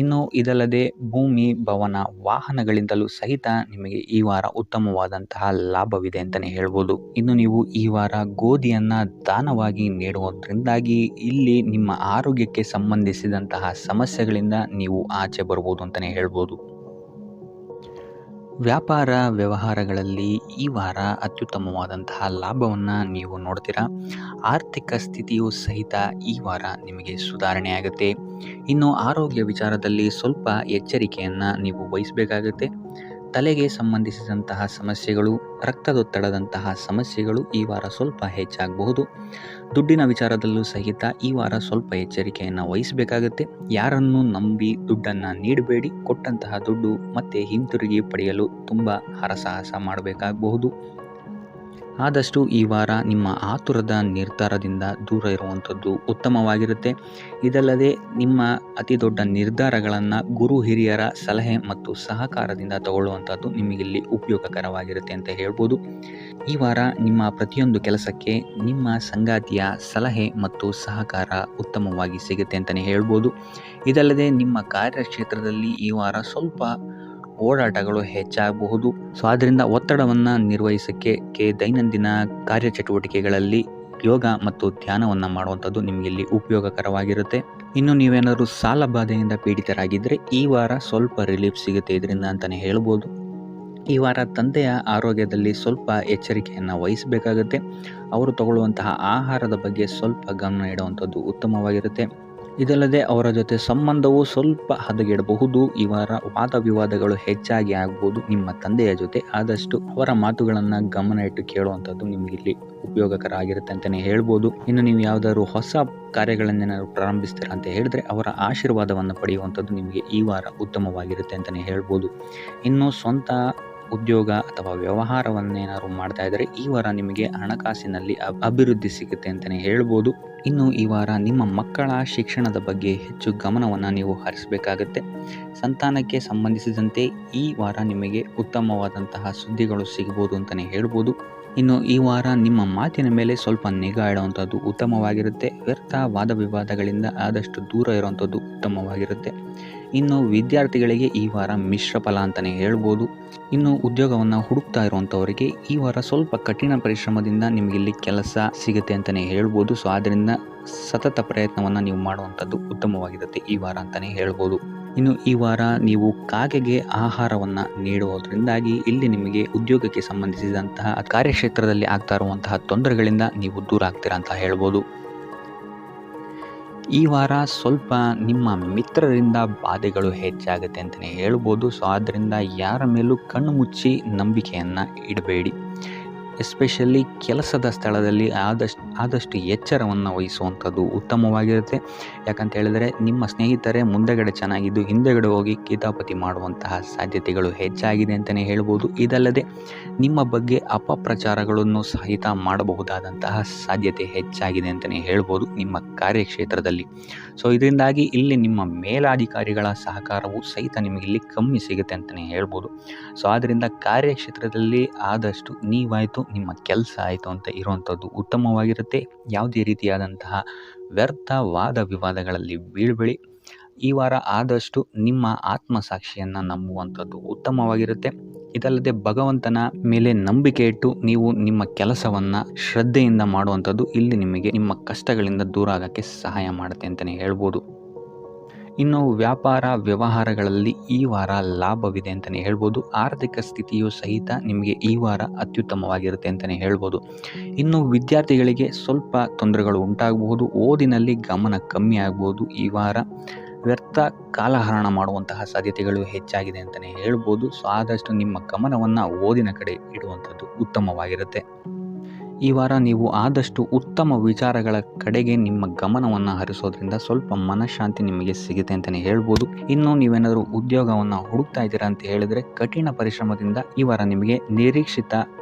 ಇನ್ನು ಇದಲ್ಲದೆ ಭೂಮಿ, ಭವನ, ವಾಹನಗಳಿಂದಲೂ ಸಹಿತ ನಿಮಗೆ ಈ ವಾರ ಉತ್ತಮವಾದಂತಹ ಲಾಭವಿದೆ ಅಂತಲೇ ಹೇಳ್ಬೋದು. ಇನ್ನು ನೀವು ಈ ವಾರ ಗೋಧಿಯನ್ನು ದಾನವಾಗಿ ನೀಡುವುದರಿಂದಾಗಿ ಇಲ್ಲಿ ನಿಮ್ಮ ಆರೋಗ್ಯಕ್ಕೆ ಸಂಬಂಧಿಸಿದಂತಹ ಸಮಸ್ಯೆಗಳಿಂದ ನೀವು ಆಚೆ ಬರ್ಬೋದು ಅಂತಲೇ ಹೇಳ್ಬೋದು. ವ್ಯಾಪಾರ ವ್ಯವಹಾರಗಳಲ್ಲಿ ಈ ವಾರ ಅತ್ಯುತ್ತಮವಾದಂತಹ ಲಾಭವನ್ನು ನೀವು ನೋಡ್ತೀರಾ. ಆರ್ಥಿಕ ಸ್ಥಿತಿಯೂ ಸಹಿತ ಈ ವಾರ ನಿಮಗೆ ಸುಧಾರಣೆಯಾಗುತ್ತೆ. ಇನ್ನು ಆರೋಗ್ಯ ವಿಚಾರದಲ್ಲಿ ಸ್ವಲ್ಪ ಎಚ್ಚರಿಕೆಯನ್ನು ನೀವು ವಹಿಸಬೇಕಾಗುತ್ತೆ. ತಲೆಗೆ ಸಂಬಂಧಿಸಿದಂತಹ ಸಮಸ್ಯೆಗಳು, ರಕ್ತದೊತ್ತಡದಂತಹ ಸಮಸ್ಯೆಗಳು ಈ ವಾರ ಸ್ವಲ್ಪ ಹೆಚ್ಚಾಗಬಹುದು. ದುಡ್ಡಿನ ವಿಚಾರದಲ್ಲೂ ಸಹಿತ ಈ ವಾರ ಸ್ವಲ್ಪ ಎಚ್ಚರಿಕೆಯನ್ನು ವಹಿಸಬೇಕಾಗುತ್ತೆ. ಯಾರನ್ನು ನಂಬಿ ದುಡ್ಡನ್ನು ನೀಡಬೇಡಿ. ಕೊಟ್ಟಂತಹ ದುಡ್ಡು ಮತ್ತೆ ಹಿಂತಿರುಗಿ ಪಡೆಯಲು ತುಂಬ ಹರಸಾಹಸ ಮಾಡಬೇಕಾಗಬಹುದು. ಆದಷ್ಟು ಈ ವಾರ ನಿಮ್ಮ ಆತುರದ ನಿರ್ಧಾರದಿಂದ ದೂರ ಇರುವಂಥದ್ದು ಉತ್ತಮವಾಗಿರುತ್ತೆ. ಇದಲ್ಲದೆ ನಿಮ್ಮ ಅತಿ ದೊಡ್ಡ ನಿರ್ಧಾರಗಳನ್ನು ಗುರು ಹಿರಿಯರ ಸಲಹೆ ಮತ್ತು ಸಹಕಾರದಿಂದ ತಗೊಳ್ಳುವಂಥದ್ದು ನಿಮಗಿಲ್ಲಿ ಉಪಯೋಗಕರವಾಗಿರುತ್ತೆ ಅಂತ ಹೇಳ್ಬೋದು. ಈ ವಾರ ನಿಮ್ಮ ಪ್ರತಿಯೊಂದು ಕೆಲಸಕ್ಕೆ ನಿಮ್ಮ ಸಂಗಾತಿಯ ಸಲಹೆ ಮತ್ತು ಸಹಕಾರ ಉತ್ತಮವಾಗಿ ಸಿಗುತ್ತೆ ಅಂತಲೇ ಹೇಳ್ಬೋದು. ಇದಲ್ಲದೆ ನಿಮ್ಮ ಕಾರ್ಯಕ್ಷೇತ್ರದಲ್ಲಿ ಈ ವಾರ ಸ್ವಲ್ಪ ಓಡಾಟಗಳು ಹೆಚ್ಚಾಗಬಹುದು. ಸೊ ಆದ್ದರಿಂದ ಒತ್ತಡವನ್ನು ನಿರ್ವಹಿಸೋಕ್ಕೆ ದೈನಂದಿನ ಕಾರ್ಯಚಟುವಟಿಕೆಗಳಲ್ಲಿ ಯೋಗ ಮತ್ತು ಧ್ಯಾನವನ್ನು ಮಾಡುವಂಥದ್ದು ನಿಮಗಿಲ್ಲಿ ಉಪಯೋಗಕರವಾಗಿರುತ್ತೆ. ಇನ್ನು ನೀವೇನಾದರೂ ಸಾಲ ಬಾಧೆಯಿಂದ ಪೀಡಿತರಾಗಿದ್ದರೆ ಈ ವಾರ ಸ್ವಲ್ಪ ರಿಲೀಫ್ ಸಿಗುತ್ತೆ ಇದರಿಂದ ಅಂತಲೇ ಹೇಳ್ಬೋದು. ಈ ವಾರ ತಂದೆಯ ಆರೋಗ್ಯದಲ್ಲಿ ಸ್ವಲ್ಪ ಎಚ್ಚರಿಕೆಯನ್ನು ವಹಿಸಬೇಕಾಗುತ್ತೆ. ಅವರು ತಗೊಳ್ಳುವಂತಹ ಆಹಾರದ ಬಗ್ಗೆ ಸ್ವಲ್ಪ ಗಮನ ಇಡುವಂಥದ್ದು ಉತ್ತಮವಾಗಿರುತ್ತೆ. ಇದಲ್ಲದೆ ಅವರ ಜೊತೆ ಸಂಬಂಧವು ಸ್ವಲ್ಪ ಹದಗೆಡಬಹುದು. ಈ ವಾರ ವಾದ ವಿವಾದಗಳು ಹೆಚ್ಚಾಗಿ ಆಗ್ಬೋದು ನಿಮ್ಮ ತಂದೆಯ ಜೊತೆ. ಆದಷ್ಟು ಅವರ ಮಾತುಗಳನ್ನು ಗಮನ ಇಟ್ಟು ಕೇಳುವಂಥದ್ದು ನಿಮಗಿಲ್ಲಿ ಉಪಯೋಗಕರ ಆಗಿರುತ್ತೆ ಅಂತಲೇ ಹೇಳ್ಬೋದು. ಇನ್ನು ನೀವು ಯಾವುದಾದ್ರು ಹೊಸ ಕಾರ್ಯಗಳನ್ನೇನಾದ್ರು ಪ್ರಾರಂಭಿಸ್ತೀರಾ ಅಂತ ಹೇಳಿದ್ರೆ ಅವರ ಆಶೀರ್ವಾದವನ್ನು ಪಡೆಯುವಂಥದ್ದು ನಿಮಗೆ ಈ ವಾರ ಉತ್ತಮವಾಗಿರುತ್ತೆ ಅಂತಲೇ ಹೇಳ್ಬೋದು. ಇನ್ನು ಸ್ವಂತ ಉದ್ಯೋಗ ಅಥವಾ ವ್ಯವಹಾರವನ್ನೇನಾದ್ರು ಮಾಡ್ತಾ ಇದ್ದರೆ ಈ ವಾರ ನಿಮಗೆ ಹಣಕಾಸಿನಲ್ಲಿ ಅಭಿವೃದ್ಧಿ ಸಿಗುತ್ತೆ ಅಂತಲೇ ಹೇಳ್ಬೋದು. ಇನ್ನು ಈ ವಾರ ನಿಮ್ಮ ಮಕ್ಕಳ ಶಿಕ್ಷಣದ ಬಗ್ಗೆ ಹೆಚ್ಚು ಗಮನವನ್ನು ನೀವು ಹರಿಸಬೇಕಾಗತ್ತೆ. ಸಂತಾನಕ್ಕೆ ಸಂಬಂಧಿಸಿದಂತೆ ಈ ವಾರ ನಿಮಗೆ ಉತ್ತಮವಾದಂತಹ ಸುದ್ದಿಗಳು ಸಿಗ್ಬೋದು ಅಂತಲೇ ಹೇಳ್ಬೋದು. ಇನ್ನು ಈ ವಾರ ನಿಮ್ಮ ಮಾತಿನ ಮೇಲೆ ಸ್ವಲ್ಪ ನಿಗಾ ಇಡುವಂಥದ್ದು ಉತ್ತಮವಾಗಿರುತ್ತೆ. ವ್ಯರ್ಥ ವಾದ ವಿವಾದಗಳಿಂದ ಆದಷ್ಟು ದೂರ ಇರುವಂಥದ್ದು ಉತ್ತಮವಾಗಿರುತ್ತೆ. ಇನ್ನು ವಿದ್ಯಾರ್ಥಿಗಳಿಗೆ ಈ ವಾರ ಮಿಶ್ರ ಫಲ ಅಂತಲೇ ಹೇಳ್ಬೋದು. ಇನ್ನು ಉದ್ಯೋಗವನ್ನು ಹುಡುಕ್ತಾ ಇರುವಂಥವರಿಗೆ ಈ ವಾರ ಸ್ವಲ್ಪ ಕಠಿಣ ಪರಿಶ್ರಮದಿಂದ ನಿಮಗಿಲ್ಲಿ ಕೆಲಸ ಸಿಗುತ್ತೆ ಅಂತಲೇ ಹೇಳ್ಬೋದು. ಸೊ ಆದ್ದರಿಂದ ಸತತ ಪ್ರಯತ್ನವನ್ನು ನೀವು ಮಾಡುವಂಥದ್ದು ಉತ್ತಮವಾಗಿರುತ್ತೆ ಈ ವಾರ ಅಂತಲೇ ಹೇಳ್ಬೋದು. ಇನ್ನು ಈ ವಾರ ನೀವು ಕಾಗೆಗೆ ಆಹಾರವನ್ನು ನೀಡುವುದರಿಂದಾಗಿ ಇಲ್ಲಿ ನಿಮಗೆ ಉದ್ಯೋಗಕ್ಕೆ ಸಂಬಂಧಿಸಿದಂತಹ ಕಾರ್ಯಕ್ಷೇತ್ರದಲ್ಲಿ ಆಗ್ತಾ ಇರುವಂತಹ ತೊಂದರೆಗಳಿಂದ ನೀವು ದೂರ ಆಗ್ತೀರಾ ಅಂತ ಹೇಳ್ಬೋದು. ಈ ವಾರ ಸ್ವಲ್ಪ ನಿಮ್ಮ ಮಿತ್ರರಿಂದ ಬಾಧೆಗಳು ಹೆಚ್ಚಾಗುತ್ತೆ ಅಂತಲೇ ಹೇಳ್ಬೋದು. ಸೊ ಆದ್ದರಿಂದ ಯಾರ ಮೇಲೂ ಕಣ್ಣು ಮುಚ್ಚಿ ನಂಬಿಕೆಯನ್ನು ಇಡಬೇಡಿ. ಎಸ್ಪೆಷಲಿ ಕೆಲಸದ ಸ್ಥಳದಲ್ಲಿ ಆದಷ್ಟು ಎಚ್ಚರವನ್ನು ವಹಿಸುವಂಥದ್ದು ಉತ್ತಮವಾಗಿರುತ್ತೆ. ಯಾಕಂತ ಹೇಳಿದರೆ ನಿಮ್ಮ ಸ್ನೇಹಿತರೇ ಮುಂದೆಗಡೆ ಚೆನ್ನಾಗಿದ್ದು ಹಿಂದೆಗಡೆ ಹೋಗಿ ಕಿತಾಪತಿ ಮಾಡುವಂತಹ ಸಾಧ್ಯತೆಗಳು ಹೆಚ್ಚಾಗಿದೆ ಅಂತಲೇ ಹೇಳ್ಬೋದು. ಇದಲ್ಲದೆ ನಿಮ್ಮ ಬಗ್ಗೆ ಅಪಪ್ರಚಾರಗಳನ್ನು ಸಹಿತ ಮಾಡಬಹುದಾದಂತಹ ಸಾಧ್ಯತೆ ಹೆಚ್ಚಾಗಿದೆ ಅಂತಲೇ ಹೇಳ್ಬೋದು ನಿಮ್ಮ ಕಾರ್ಯಕ್ಷೇತ್ರದಲ್ಲಿ. ಸೊ ಇದರಿಂದಾಗಿ ಇಲ್ಲಿ ನಿಮ್ಮ ಮೇಲಾಧಿಕಾರಿಗಳ ಸಹಕಾರವು ಸಹಿತ ನಿಮಗಿಲ್ಲಿ ಕಮ್ಮಿ ಸಿಗುತ್ತೆ ಅಂತಲೇ ಹೇಳ್ಬೋದು. ಸೊ ಆದ್ದರಿಂದ ಕಾರ್ಯಕ್ಷೇತ್ರದಲ್ಲಿ ಆದಷ್ಟು ನೀವಾಯಿತು ನಿಮ್ಮ ಕೆಲಸ ಆಯಿತು ಅಂತ ಇರುವಂಥದ್ದು ಉತ್ತಮವಾಗಿರುತ್ತೆ. ಯಾವುದೇ ರೀತಿಯಾದಂತಹ ವ್ಯರ್ಥ ವಾದ ವಿವಾದಗಳಲ್ಲಿ ಬೀಳ್ಬೇಡಿ. ಈ ವಾರ ಆದಷ್ಟು ನಿಮ್ಮ ಆತ್ಮಸಾಕ್ಷಿಯನ್ನು ನಂಬುವಂಥದ್ದು ಉತ್ತಮವಾಗಿರುತ್ತೆ. ಇದಲ್ಲದೆ ಭಗವಂತನ ಮೇಲೆ ನಂಬಿಕೆ ಇಟ್ಟು ನೀವು ನಿಮ್ಮ ಕೆಲಸವನ್ನು ಶ್ರದ್ಧೆಯಿಂದ ಮಾಡುವಂಥದ್ದು ಇಲ್ಲಿ ನಿಮಗೆ ನಿಮ್ಮ ಕಷ್ಟಗಳಿಂದ ದೂರ ಆಗೋಕ್ಕೆ ಸಹಾಯ ಮಾಡುತ್ತೆ ಅಂತಲೇ ಹೇಳ್ಬೋದು. ಇನ್ನು ವ್ಯಾಪಾರ ವ್ಯವಹಾರಗಳಲ್ಲಿ ಈ ವಾರ ಲಾಭವಿದೆ ಅಂತಲೇ ಹೇಳ್ಬೋದು. ಆರ್ಥಿಕ ಸ್ಥಿತಿಯು ಸಹಿತ ನಿಮಗೆ ಈ ವಾರ ಅತ್ಯುತ್ತಮವಾಗಿರುತ್ತೆ ಅಂತಲೇ ಹೇಳ್ಬೋದು. ಇನ್ನು ವಿದ್ಯಾರ್ಥಿಗಳಿಗೆ ಸ್ವಲ್ಪ ತೊಂದರೆಗಳು ಉಂಟಾಗಬಹುದು. ಓದಿನಲ್ಲಿ ಗಮನ ಕಮ್ಮಿ ಆಗ್ಬೋದು. ಈ ವಾರ ವ್ಯರ್ಥ ಕಾಲಹರಣ ಮಾಡುವಂತಹ ಸಾಧ್ಯತೆಗಳು ಹೆಚ್ಚಾಗಿದೆ ಅಂತಲೇ ಹೇಳ್ಬೋದು. ಸೊ ಆದಷ್ಟು ನಿಮ್ಮ ಗಮನವನ್ನು ಓದಿನ ಕಡೆ ಇಡುವಂಥದ್ದು ಉತ್ತಮವಾಗಿರುತ್ತೆ. ಈ ವಾರ ನೀವು ಆದಷ್ಟು ಉತ್ತಮ ವಿಚಾರಗಳ ಕಡೆಗೆ ನಿಮ್ಮ ಗಮನವನ್ನು ಹರಿಸೋದ್ರಿಂದ ಸ್ವಲ್ಪ ಮನಃಶಾಂತಿ ನಿಮಗೆ ಸಿಗುತ್ತೆ ಅಂತಲೇ ಹೇಳ್ಬೋದು. ಇನ್ನು ನೀವೇನಾದರೂ ಉದ್ಯೋಗವನ್ನು ಹುಡುಕ್ತಾ ಇದ್ದೀರಾ ಅಂತ ಹೇಳಿದರೆ ಕಠಿಣ ಪರಿಶ್ರಮದಿಂದ ಈ ವಾರ ನಿಮಗೆ ನಿರೀಕ್ಷಿತ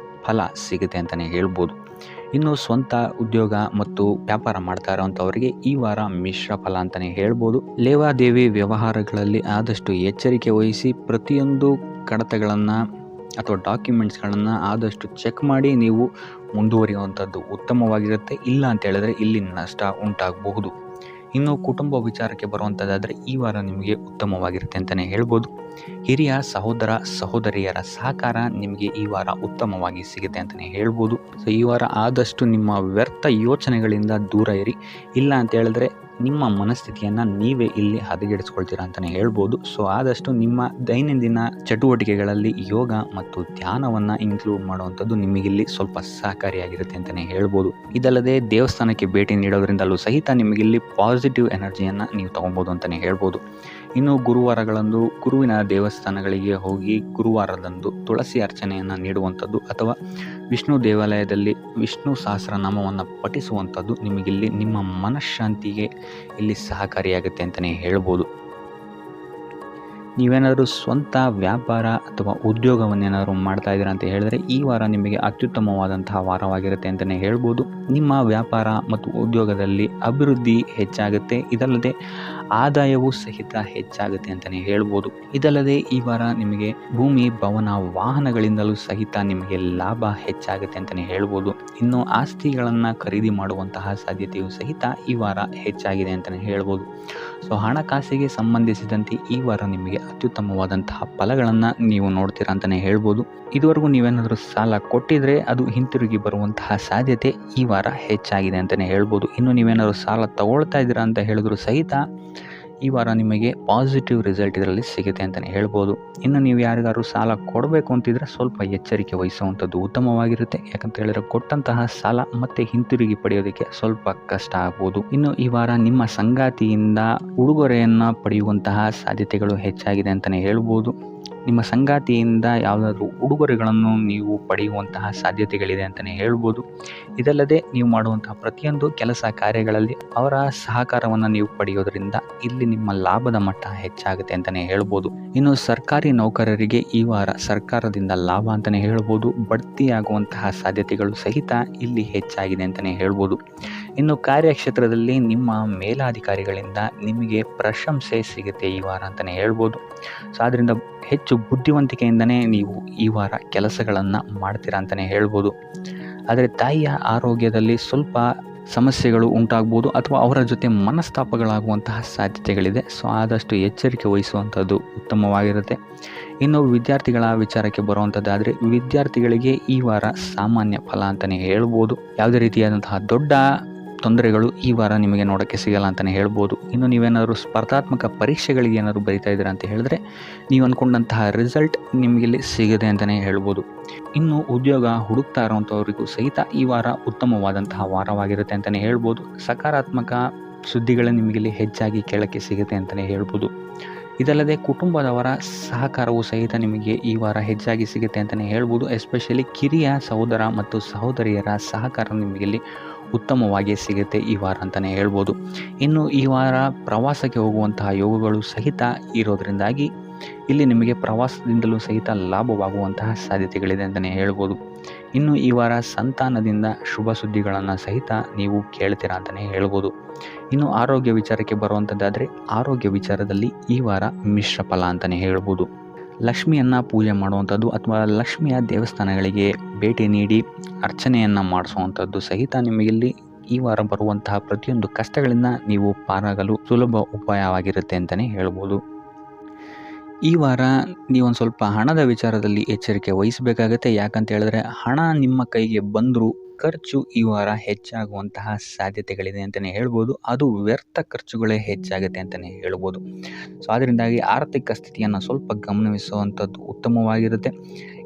ಫಲ ಸಿಗುತ್ತೆ ಅಂತಲೇ ಹೇಳ್ಬೋದು. ಇನ್ನು ಸ್ವಂತ ಉದ್ಯೋಗ ಮತ್ತು ವ್ಯಾಪಾರ ಮಾಡ್ತಾ ಇರೋವಂಥವರಿಗೆ ಈ ವಾರ ಮಿಶ್ರ ಫಲ ಅಂತಲೇ ಹೇಳ್ಬೋದು. ಲೇವಾದೇವಿ ವ್ಯವಹಾರಗಳಲ್ಲಿ ಆದಷ್ಟು ಎಚ್ಚರಿಕೆ ವಹಿಸಿ ಪ್ರತಿಯೊಂದು ಕಡತಗಳನ್ನು ಅಥವಾ ಡಾಕ್ಯುಮೆಂಟ್ಸ್ಗಳನ್ನು ಆದಷ್ಟು ಚೆಕ್ ಮಾಡಿ ನೀವು ಮುಂದುವರಿಯುವಂಥದ್ದು ಉತ್ತಮವಾಗಿರುತ್ತೆ. ಇಲ್ಲ ಅಂತ ಹೇಳಿದ್ರೆ ಇಲ್ಲಿ ನಷ್ಟ ಉಂಟಾಗಬಹುದು. ಇನ್ನು ಕುಟುಂಬ ವಿಚಾರಕ್ಕೆ ಬರುವಂಥದ್ದಾದರೆ ಈ ವಾರ ನಿಮಗೆ ಉತ್ತಮವಾಗಿರುತ್ತೆ ಅಂತಲೇ ಹೇಳ್ಬೋದು. ಹಿರಿಯ ಸಹೋದರ ಸಹೋದರಿಯರ ಸಹಕಾರ ನಿಮಗೆ ಈ ವಾರ ಉತ್ತಮವಾಗಿ ಸಿಗುತ್ತೆ ಅಂತಲೇ ಹೇಳ್ಬೋದು. ಸೊ ಈ ವಾರ ಆದಷ್ಟು ನಿಮ್ಮ ವ್ಯರ್ಥ ಯೋಚನೆಗಳಿಂದ ದೂರ ಇರಿ. ಇಲ್ಲ ಅಂತ ಹೇಳಿದ್ರೆ ನಿಮ್ಮ ಮನಸ್ಥಿತಿಯನ್ನು ನೀವೇ ಇಲ್ಲಿ ಹದಗೆಡಿಸ್ಕೊಳ್ತೀರಾ ಅಂತಲೇ ಹೇಳ್ಬೋದು. ಸೊ ಆದಷ್ಟು ನಿಮ್ಮ ದೈನಂದಿನ ಚಟುವಟಿಕೆಗಳಲ್ಲಿ ಯೋಗ ಮತ್ತು ಧ್ಯಾನವನ್ನು ಇನ್ಕ್ಲೂಡ್ ಮಾಡುವಂಥದ್ದು ನಿಮಗಿಲ್ಲಿ ಸ್ವಲ್ಪ ಸಹಕಾರಿಯಾಗಿರುತ್ತೆ ಅಂತಲೇ ಹೇಳ್ಬೋದು. ಇದಲ್ಲದೆ ದೇವಸ್ಥಾನಕ್ಕೆ ಭೇಟಿ ನೀಡೋದ್ರಿಂದಲೂ ಸಹಿತ ನಿಮಗಿಲ್ಲಿ ಪಾಸಿಟಿವ್ ಎನರ್ಜಿಯನ್ನು ನೀವು ತೊಗೊಬೋದು ಅಂತಲೇ ಹೇಳ್ಬೋದು. ಇನ್ನು ಗುರುವಾರಗಳಂದು ಗುರುವಿನ ದೇವಸ್ಥಾನಗಳಿಗೆ ಹೋಗಿ ಗುರುವಾರದಂದು ತುಳಸಿ ಅರ್ಚನೆಯನ್ನು ನೀಡುವಂಥದ್ದು ಅಥವಾ ವಿಷ್ಣು ದೇವಾಲಯದಲ್ಲಿ ವಿಷ್ಣು ಸಹಸ್ರನಾಮವನ್ನು ಪಠಿಸುವಂಥದ್ದು ನಿಮಗಿಲ್ಲಿ ನಿಮ್ಮ ಮನಃಶಾಂತಿಗೆ ಇಲ್ಲಿ ಸಹಕಾರಿಯಾಗುತ್ತೆ ಅಂತಲೇ ಹೇಳ್ಬೋದು. ನೀವೇನಾದರೂ ಸ್ವಂತ ವ್ಯಾಪಾರ ಅಥವಾ ಉದ್ಯೋಗವನ್ನೇನಾದರೂ ಮಾಡ್ತಾ ಇದ್ದೀರಾ ಅಂತ ಹೇಳಿದ್ರೆ ಈ ವಾರ ನಿಮಗೆ ಅತ್ಯುತ್ತಮವಾದಂತಹ ವಾರವಾಗಿರುತ್ತೆ ಅಂತಲೇ ಹೇಳ್ಬೋದು. ನಿಮ್ಮ ವ್ಯಾಪಾರ ಮತ್ತು ಉದ್ಯೋಗದಲ್ಲಿ ಅಭಿವೃದ್ಧಿ ಹೆಚ್ಚಾಗುತ್ತೆ. ಇದಲ್ಲದೆ ಆದಾಯವೂ ಸಹಿತ ಹೆಚ್ಚಾಗುತ್ತೆ ಅಂತಲೇ ಹೇಳ್ಬೋದು. ಇದಲ್ಲದೆ ಈ ವಾರ ನಿಮಗೆ ಭೂಮಿ, ಭವನ, ವಾಹನಗಳಿಂದಲೂ ಸಹಿತ ನಿಮಗೆ ಲಾಭ ಹೆಚ್ಚಾಗುತ್ತೆ ಅಂತಲೇ ಹೇಳ್ಬೋದು. ಇನ್ನು ಆಸ್ತಿಗಳನ್ನು ಖರೀದಿ ಮಾಡುವಂತಹ ಸಾಧ್ಯತೆಯೂ ಸಹಿತ ಈ ವಾರ ಹೆಚ್ಚಾಗಿದೆ ಅಂತಲೇ ಹೇಳ್ಬೋದು. ಸೊ ಹಣಕಾಸಿಗೆ ಸಂಬಂಧಿಸಿದಂತೆ ಈ ವಾರ ನಿಮಗೆ ಅತ್ಯುತ್ತಮವಾದಂತಹ ಫಲಗಳನ್ನು ನೀವು ನೋಡ್ತೀರಾ ಅಂತಲೇ ಹೇಳ್ಬೋದು. ಇದುವರೆಗೂ ನೀವೇನಾದರೂ ಸಾಲ ಕೊಟ್ಟಿದ್ರೆ ಅದು ಹಿಂತಿರುಗಿ ಬರುವಂತಹ ಸಾಧ್ಯತೆ ಈ ವಾರ ಹೆಚ್ಚಾಗಿದೆ ಅಂತಲೇ ಹೇಳ್ಬೋದು. ಇನ್ನು ನೀವೇನಾದರೂ ಸಾಲ ತಗೊಳ್ತಾ ಇದ್ದೀರಾ ಅಂತ ಹೇಳಿದ್ರು ಸಹಿತ ಈ ವಾರ ನಿಮಗೆ ಪಾಸಿಟಿವ್ ರಿಸಲ್ಟ್ ಇದರಲ್ಲಿ ಸಿಗುತ್ತೆ ಅಂತಲೇ ಹೇಳ್ಬೋದು. ಇನ್ನು ನೀವು ಯಾರಿಗಾದ್ರು ಸಾಲ ಕೊಡಬೇಕು ಅಂತಿದ್ರೆ ಸ್ವಲ್ಪ ಎಚ್ಚರಿಕೆ ವಹಿಸುವಂಥದ್ದು ಉತ್ತಮವಾಗಿರುತ್ತೆ. ಯಾಕಂತ ಹೇಳಿದ್ರೆ ಕೊಟ್ಟಂತಹ ಸಾಲ ಮತ್ತೆ ಹಿಂತಿರುಗಿ ಪಡೆಯೋದಕ್ಕೆ ಸ್ವಲ್ಪ ಕಷ್ಟ ಆಗ್ಬೋದು. ಇನ್ನು ಈ ವಾರ ನಿಮ್ಮ ಸಂಗಾತಿಯಿಂದ ಉಡುಗೊರೆಯನ್ನು ಪಡೆಯುವಂತಹ ಸಾಧ್ಯತೆಗಳು ಹೆಚ್ಚಾಗಿದೆ ಅಂತಲೇ ಹೇಳ್ಬೋದು. ನಿಮ್ಮ ಸಂಗಾತಿಯಿಂದ ಯಾವುದಾದ್ರೂ ಉಡುಗೊರೆಗಳನ್ನು ನೀವು ಪಡೆಯುವಂತಹ ಸಾಧ್ಯತೆಗಳಿದೆ ಅಂತಲೇ ಹೇಳ್ಬೋದು. ಇದಲ್ಲದೆ ನೀವು ಮಾಡುವಂತಹ ಪ್ರತಿಯೊಂದು ಕೆಲಸ ಕಾರ್ಯಗಳಲ್ಲಿ ಅವರ ಸಹಕಾರವನ್ನು ನೀವು ಪಡೆಯೋದ್ರಿಂದ ಇಲ್ಲಿ ನಿಮ್ಮ ಲಾಭದ ಮಟ್ಟ ಹೆಚ್ಚಾಗುತ್ತೆ ಅಂತಲೇ ಹೇಳ್ಬೋದು. ಇನ್ನು ಸರ್ಕಾರಿ ನೌಕರರಿಗೆ ಈ ವಾರ ಸರ್ಕಾರದಿಂದ ಲಾಭ ಅಂತಲೇ ಹೇಳ್ಬೋದು. ಬಡ್ತಿಯಾಗುವಂತಹ ಸಾಧ್ಯತೆಗಳು ಸಹಿತ ಇಲ್ಲಿ ಹೆಚ್ಚಾಗಿದೆ ಅಂತಲೇ ಹೇಳ್ಬೋದು. ಇನ್ನು ಕಾರ್ಯಕ್ಷೇತ್ರದಲ್ಲಿ ನಿಮ್ಮ ಮೇಲಾಧಿಕಾರಿಗಳಿಂದ ನಿಮಗೆ ಪ್ರಶಂಸೆ ಸಿಗುತ್ತೆ ಈ ವಾರ ಅಂತಲೇ ಹೇಳ್ಬೋದು. ಸೊ ಆದ್ದರಿಂದ ಹೆಚ್ಚು ಬುದ್ಧಿವಂತಿಕೆಯಿಂದನೇ ನೀವು ಈ ವಾರ ಕೆಲಸಗಳನ್ನು ಮಾಡ್ತೀರಾ ಅಂತಲೇ ಹೇಳ್ಬೋದು. ಆದರೆ ತಾಯಿಯ ಆರೋಗ್ಯದಲ್ಲಿ ಸ್ವಲ್ಪ ಸಮಸ್ಯೆಗಳು ಉಂಟಾಗ್ಬೋದು ಅಥವಾ ಅವರ ಜೊತೆ ಮನಸ್ತಾಪಗಳಾಗುವಂತಹ ಸಾಧ್ಯತೆಗಳಿದೆ. ಸೊ ಆದಷ್ಟು ಎಚ್ಚರಿಕೆ ವಹಿಸುವಂಥದ್ದು ಉತ್ತಮವಾಗಿರುತ್ತೆ. ಇನ್ನು ವಿದ್ಯಾರ್ಥಿಗಳ ವಿಚಾರಕ್ಕೆ ಬರುವಂಥದ್ದಾದರೆ ವಿದ್ಯಾರ್ಥಿಗಳಿಗೆ ಈ ವಾರ ಸಾಮಾನ್ಯ ಫಲ ಅಂತಲೇ ಹೇಳ್ಬೋದು. ಯಾವುದೇ ರೀತಿಯಾದಂತಹ ದೊಡ್ಡ ತೊಂದರೆಗಳು ಈ ವಾರ ನಿಮಗೆ ನೋಡೋಕ್ಕೆ ಸಿಗಲ್ಲ ಅಂತಲೇ ಹೇಳ್ಬೋದು. ಇನ್ನು ನೀವೇನಾದರೂ ಸ್ಪರ್ಧಾತ್ಮಕ ಪರೀಕ್ಷೆಗಳಿಗೆ ಏನಾದರೂ ಬರಿತಾ ಇದ್ದೀರಾ ಅಂತ ಹೇಳಿದ್ರೆ ನೀವು ಅಂದ್ಕೊಂಡಂತಹ ರಿಸಲ್ಟ್ ನಿಮಗಿಲ್ಲಿ ಸಿಗುತ್ತೆ ಅಂತಲೇ ಹೇಳ್ಬೋದು. ಇನ್ನು ಉದ್ಯೋಗ ಹುಡುಕ್ತಾ ಇರೋವಂಥವ್ರಿಗೂ ಸಹಿತ ಈ ವಾರ ಉತ್ತಮವಾದಂತಹ ವಾರವಾಗಿರುತ್ತೆ ಅಂತಲೇ ಹೇಳ್ಬೋದು. ಸಕಾರಾತ್ಮಕ ಸುದ್ದಿಗಳು ನಿಮಗಿಲ್ಲಿ ಹೆಚ್ಚಾಗಿ ಕೇಳೋಕ್ಕೆ ಸಿಗುತ್ತೆ ಅಂತಲೇ ಹೇಳ್ಬೋದು. ಇದಲ್ಲದೆ ಕುಟುಂಬದವರ ಸಹಕಾರವೂ ಸಹಿತ ನಿಮಗೆ ಈ ವಾರ ಹೆಚ್ಚಾಗಿ ಸಿಗುತ್ತೆ ಅಂತಲೇ ಹೇಳ್ಬೋದು. ಎಸ್ಪೆಷಲಿ ಕಿರಿಯ ಸಹೋದರ ಮತ್ತು ಸಹೋದರಿಯರ ಸಹಕಾರ ನಿಮಗಿಲ್ಲಿ ಉತ್ತಮವಾಗಿ ಸಿಗುತ್ತೆ ಈ ವಾರ ಅಂತಲೇ ಹೇಳ್ಬೋದು. ಇನ್ನು ಈ ವಾರ ಪ್ರವಾಸಕ್ಕೆ ಹೋಗುವಂತಹ ಯೋಗಗಳು ಸಹಿತ ಇರೋದರಿಂದಾಗಿ ಇಲ್ಲಿ ನಿಮಗೆ ಪ್ರವಾಸದಿಂದಲೂ ಸಹಿತ ಲಾಭವಾಗುವಂತಹ ಸಾಧ್ಯತೆಗಳಿದೆ ಅಂತಲೇ ಹೇಳ್ಬೋದು. ಇನ್ನು ಈ ವಾರ ಸಂತಾನದಿಂದ ಶುಭ ಸುದ್ದಿಗಳನ್ನು ಸಹಿತ ನೀವು ಕೇಳ್ತೀರಾ ಅಂತಲೇ ಹೇಳ್ಬೋದು. ಇನ್ನು ಆರೋಗ್ಯ ವಿಚಾರಕ್ಕೆ ಬರುವಂಥದ್ದಾದರೆ ಆರೋಗ್ಯ ವಿಚಾರದಲ್ಲಿ ಈ ವಾರ ಮಿಶ್ರ ಫಲ ಅಂತಲೇ ಹೇಳ್ಬೋದು. ಲಕ್ಷ್ಮಿಯನ್ನು ಪೂಜೆ ಮಾಡುವಂಥದ್ದು ಅಥವಾ ಲಕ್ಷ್ಮಿಯ ದೇವಸ್ಥಾನಗಳಿಗೆ ಭೇಟಿ ನೀಡಿ ಅರ್ಚನೆಯನ್ನು ಮಾಡಿಸುವಂಥದ್ದು ಸಹಿತ ನಿಮಗಿಲ್ಲಿ ಈ ವಾರ ಬರುವಂತಹ ಪ್ರತಿಯೊಂದು ಕಷ್ಟಗಳಿಂದ ನೀವು ಪಾರಾಗಲು ಸುಲಭ ಉಪಾಯವಾಗಿರುತ್ತೆ ಅಂತಲೇ ಹೇಳ್ಬೋದು. ಈ ವಾರ ನೀವೊಂದು ಸ್ವಲ್ಪ ಹಣದ ವಿಚಾರದಲ್ಲಿ ಎಚ್ಚರಿಕೆ ವಹಿಸಬೇಕಾಗತ್ತೆ. ಯಾಕಂತ ಹೇಳಿದ್ರೆ ಹಣ ನಿಮ್ಮ ಕೈಗೆ ಬಂದರೂ ಖರ್ಚು ಈ ವಾರ ಹೆಚ್ಚಾಗುವಂತಹ ಸಾಧ್ಯತೆಗಳಿದೆ ಅಂತಲೇ ಹೇಳ್ಬೋದು. ಅದು ವ್ಯರ್ಥ ಖರ್ಚುಗಳೇ ಹೆಚ್ಚಾಗುತ್ತೆ ಅಂತಲೇ ಹೇಳ್ಬೋದು. ಸೊ ಅದರಿಂದಾಗಿ ಆರ್ಥಿಕ ಸ್ಥಿತಿಯನ್ನು ಸ್ವಲ್ಪ ಗಮನಿಸುವಂಥದ್ದು ಉತ್ತಮವಾಗಿರುತ್ತೆ.